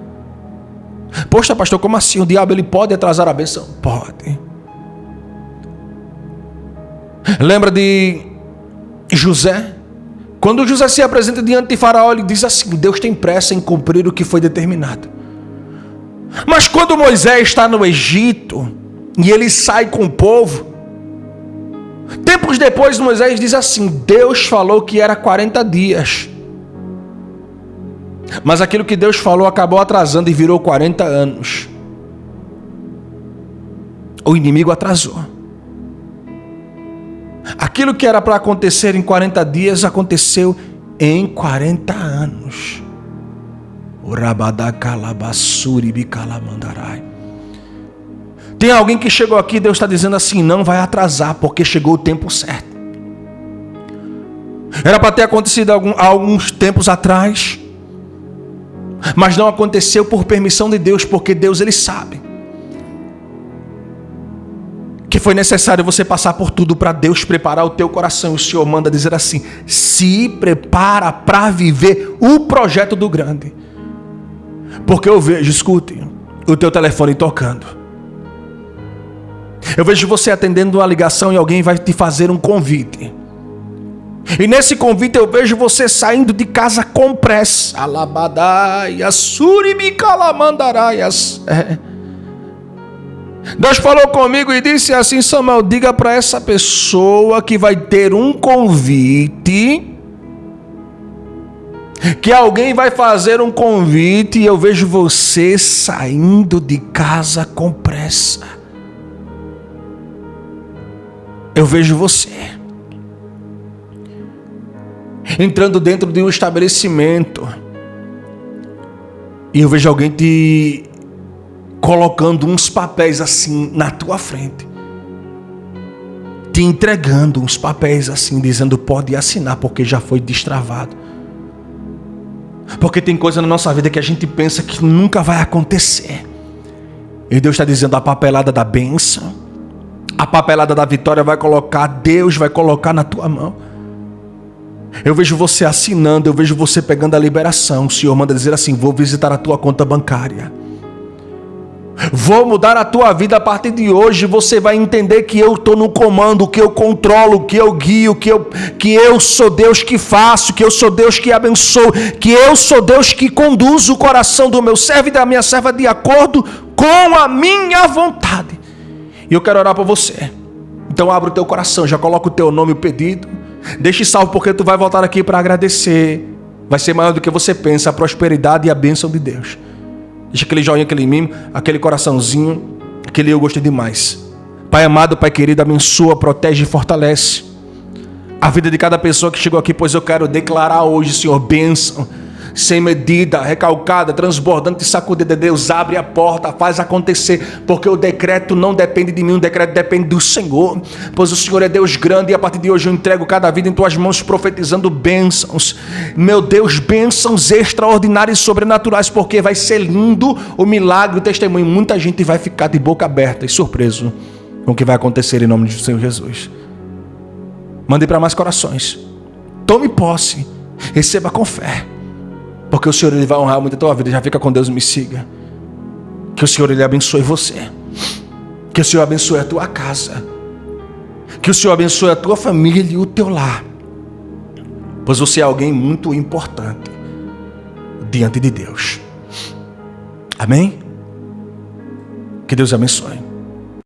Poxa, pastor, como assim? O diabo ele pode atrasar a bênção? Pode. Lembra de José? Quando José se apresenta diante de Faraó, ele diz assim: Deus tem pressa em cumprir o que foi determinado. Mas quando Moisés está no Egito e ele sai com o povo, tempos depois Moisés diz assim: Deus falou que era 40 dias. Mas aquilo que Deus falou acabou atrasando e virou 40 anos. O inimigo atrasou. Aquilo que era para acontecer em 40 dias aconteceu em 40 anos. Tem alguém que chegou aqui, Deus está dizendo assim: não vai atrasar, porque chegou o tempo certo. Era para ter acontecido há alguns tempos atrás, mas não aconteceu por permissão de Deus, porque Deus ele sabe que foi necessário você passar por tudo para Deus preparar o teu coração. O Senhor manda dizer assim: se prepara para viver o projeto do grande. Porque eu vejo, escute, o teu telefone tocando. Eu vejo você atendendo uma ligação e alguém vai te fazer um convite. E nesse convite eu vejo você saindo de casa com pressa. Alabadaias, suribicalamandarias. Deus falou comigo e disse assim: Samuel, diga para essa pessoa que vai ter um convite, que alguém vai fazer um convite, e eu vejo você saindo de casa com pressa. Eu vejo você entrando dentro de um estabelecimento, e eu vejo alguém te colocando uns papéis assim na tua frente, te entregando uns papéis assim, dizendo: pode assinar, porque já foi destravado. Porque tem coisa na nossa vida que a gente pensa que nunca vai acontecer, e Deus está dizendo: a papelada da bênção, a papelada da vitória Deus vai colocar na tua mão. Eu vejo você assinando, eu vejo você pegando a liberação. O Senhor manda dizer assim: vou visitar a tua conta bancária, vou mudar a tua vida a partir de hoje. Você vai entender que eu estou no comando, que eu controlo, que eu guio, que eu sou Deus que faço, que eu sou Deus que abençoo, que eu sou Deus que conduz o coração do meu servo e da minha serva de acordo com a minha vontade. E eu quero orar por você. Então abre o teu coração, já coloca o teu nome e o pedido. Deixe salvo, porque tu vai voltar aqui para agradecer. Vai ser maior do que você pensa, a prosperidade e a bênção de Deus. Deixa aquele joinha, aquele mimo, aquele coraçãozinho, aquele eu gostei demais. Pai amado, Pai querido, abençoa, protege e fortalece a vida de cada pessoa que chegou aqui, pois eu quero declarar hoje, Senhor, bênção sem medida, recalcada, transbordante e sacudida. Deus, abre a porta, faz acontecer, porque o decreto não depende de mim, o decreto depende do Senhor, pois o Senhor é Deus grande, e a partir de hoje eu entrego cada vida em tuas mãos, profetizando bênçãos, meu Deus, bênçãos extraordinárias e sobrenaturais, porque vai ser lindo o milagre, o testemunho. Muita gente vai ficar de boca aberta e surpreso com o que vai acontecer em nome do Senhor Jesus. Mande para mais corações, tome posse, receba com fé, porque o Senhor, Ele vai honrar muito a tua vida. Já fica com Deus e me siga. Que o Senhor, Ele abençoe você. Que o Senhor abençoe a tua casa. Que o Senhor abençoe a tua família e o teu lar, pois você é alguém muito importante diante de Deus. Amém? Que Deus abençoe.